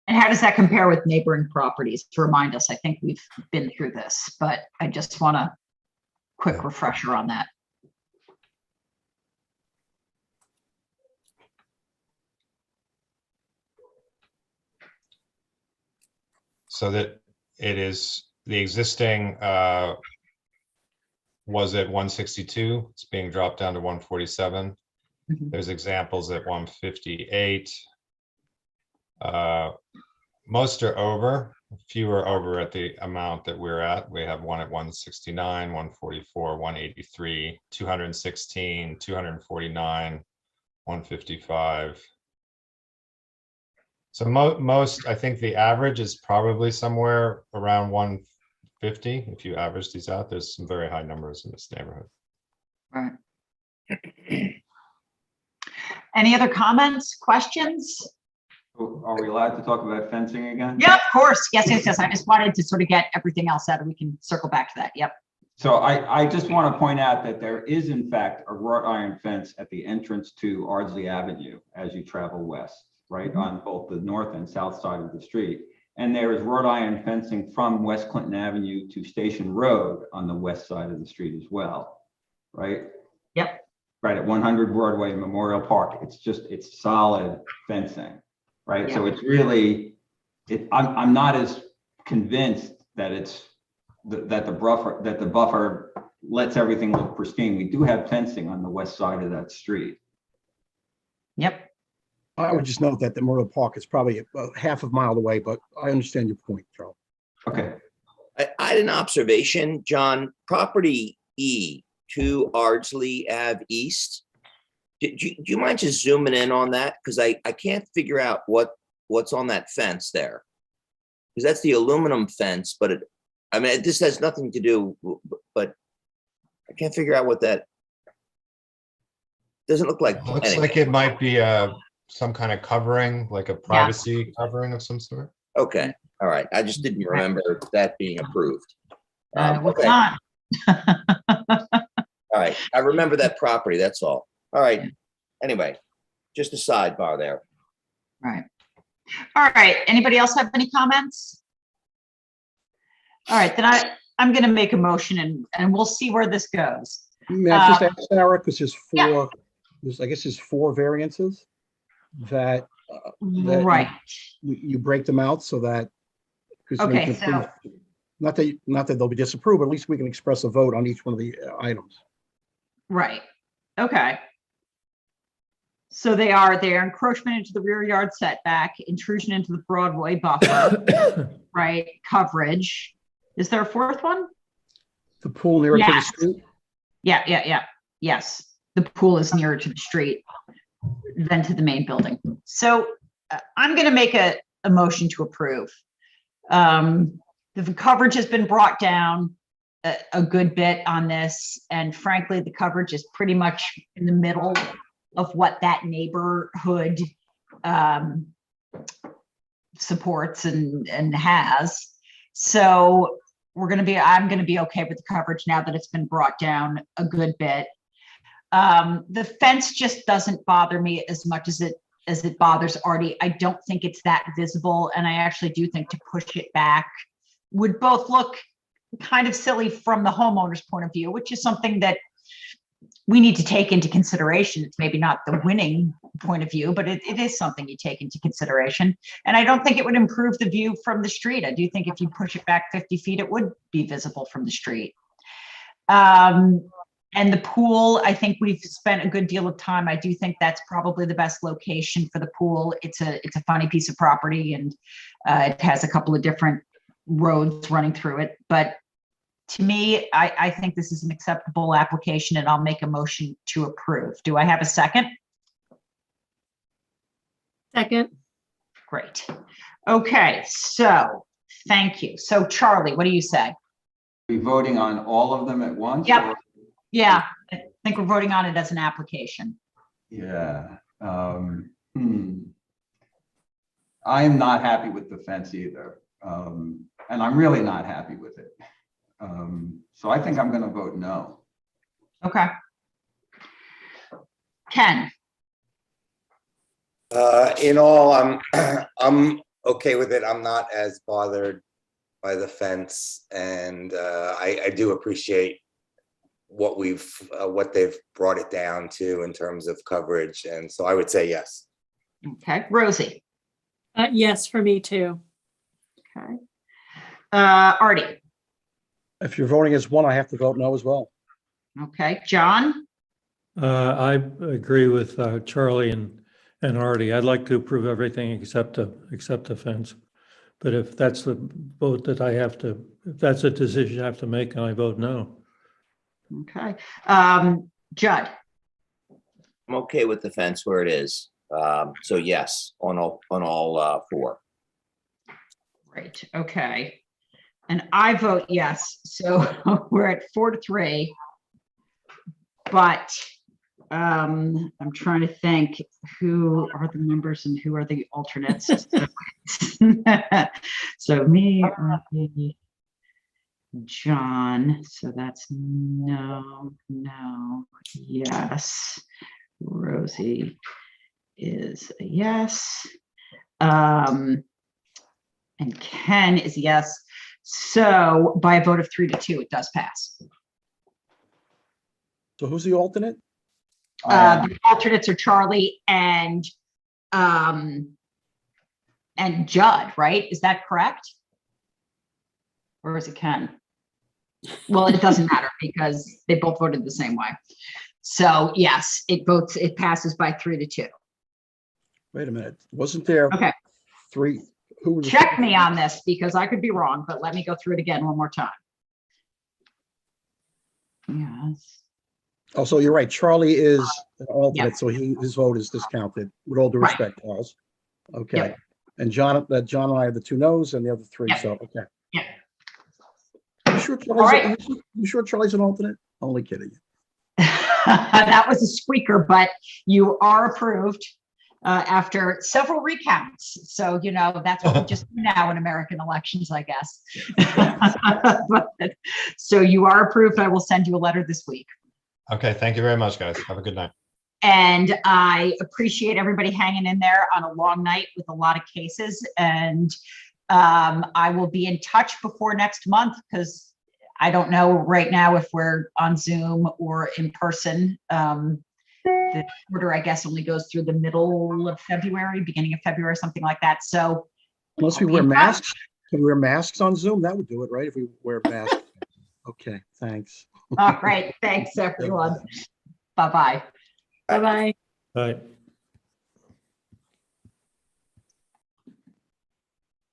And how does that compare with neighboring properties? To remind us, I think we've been through this, but I just want a quick refresher on that. So that it is, the existing was at 162, it's being dropped down to 147. There's examples at 158. Most are over, few are over at the amount that we're at. We have one at 169, 144, 183, 216, 249, 155. So most, I think the average is probably somewhere around 150. If you average these out, there's some very high numbers in this neighborhood. Right. Any other comments, questions? Are we allowed to talk about fencing again? Yeah, of course. Yes. I just wanted to sort of get everything else out and we can circle back to that. Yep. So I just want to point out that there is in fact a wrought iron fence at the entrance to Ardsley Avenue as you travel west, right, on both the north and south side of the street. And there is wrought iron fencing from West Clinton Avenue to Station Road on the west side of the street as well, right? Yep. Right at 100 Broadway Memorial Park. It's solid fencing, right? Yeah. So it's really, I'm not as convinced that that the buffer lets everything look pristine. We do have fencing on the west side of that street. Yep. I would just note that the Memorial Park is probably about half a mile away, but I understand your point, Charles. Okay. I had an observation, John. Property E, 2 Ardsley Ave East. Do you mind just zooming in on that? Because I can't figure out what's on that fence there. Because that's the aluminum fence, but I mean, this has nothing to do, but I can't figure out what that doesn't look like. It looks like it might be some kind of covering, like a privacy covering of some sort. Okay, all right. I just didn't remember that being approved. What's not? All right, I remember that property, that's all. All right, anyway, just a sidebar there. Right. All right, anybody else have any comments? All right, then I'm going to make a motion and we'll see where this goes. May I just ask Sarah, because there's yeah. four, I guess there's four variances that Right. you break them out so that. 'cause we Okay, can so approve- Not that they'll be disapproved, but at least we can express a vote on each one of the items. right. Okay. So they are encroachment into the rear yard setback, intrusion into the Broadway buffer, right? Coverage. Is there a fourth one? The pool nearer to the Yes. street? Yeah. Yes. The pool is nearer to the street than to the main building. So I'm going to make a motion to approve. The coverage has been brought down a good bit on this. And frankly, the coverage is pretty much in the middle of what that neighborhood supports and has. So I'm going to be okay with the coverage now that it's been brought down a good bit. The fence just doesn't bother me as much as it bothers Artie. I don't think it's that visible. And I actually do think to push it back would both look kind of silly from the homeowner's point of view, which is something that we need to take into consideration. It's maybe not the winning point of view, but it is something you take into consideration. And I don't think it would improve the view from the street. I do think if you push it back 50 feet, it would be visible from the street. And the pool, I think we've spent a good deal of time. I do think that's probably the best location for the pool. It's a funny piece of property, and it has a couple of different roads running through it. But to me, I think this is an acceptable application, and I'll make a motion to approve. Do I have a second? Second. Great. Okay, so thank you. So Charlie, what do you say? We voting on all of them at once? Yep. or- Yeah, I think we're voting on it as an application. Yeah. I'm not happy with the fence either. And I'm really not happy with it. So I think I'm going to vote no. Okay. Ken? In all, I'm okay with it. I'm not as bothered by the fence, and I do appreciate what they've brought it down to in terms of coverage, and so I would say yes. Okay, Rosie? Yes, for me too. Okay. Artie? If you're voting as one, I have to vote no as well. Okay, John? I agree with Charlie and Artie. I'd like to approve everything except the fence. But if that's the vote that if that's a decision I have to make, I vote no. Okay. Judd? I'm okay with the fence where it is. So yes, on all four. Great, okay. And I vote yes, so we're at 4-3. But I'm trying to think who are the members and who are the alternates. So me, Artie, John, so that's no, yes. Rosie is a yes. And Ken is a yes. So by a vote of 3-2, it does pass. So who's the alternate? The alternates are Charlie and Judd, right? Is that correct? Or is it Ken? Well, it doesn't matter because they both voted the same way. So yes, it passes by 3-2. Wait a minute. Wasn't there Okay. three? Who was? Check me on this because I could be wrong, but let me go through it again one more time. Yes. Oh, so you're right. Charlie is an alternate, Yep. so his vote is discounted. With all due Right. respect, Charles. Okay. Yep. And John and I are the two no's, and the other three. Yep. So okay. Yep. You sure right. you sure Charlie's an alternate? Only kidding. That was a squeaker, but you are approved after several recounts. So, that's what we just do now in American elections, I guess. So you are approved. I will send you a letter this week. Okay, thank you very much, guys. Have a good night. And I appreciate everybody hanging in there on a long night with a lot of cases. And I will be in touch before next month because I don't know right now if we're on Zoom or in person. The order, I guess, only goes through the middle of February, beginning of February, something like that. So Unless we wear masks, can we wear masks on Zoom? That would do it, right? If we wear masks. Okay, thanks. all right. Thanks, everyone. Bye-bye. Bye-bye. Right.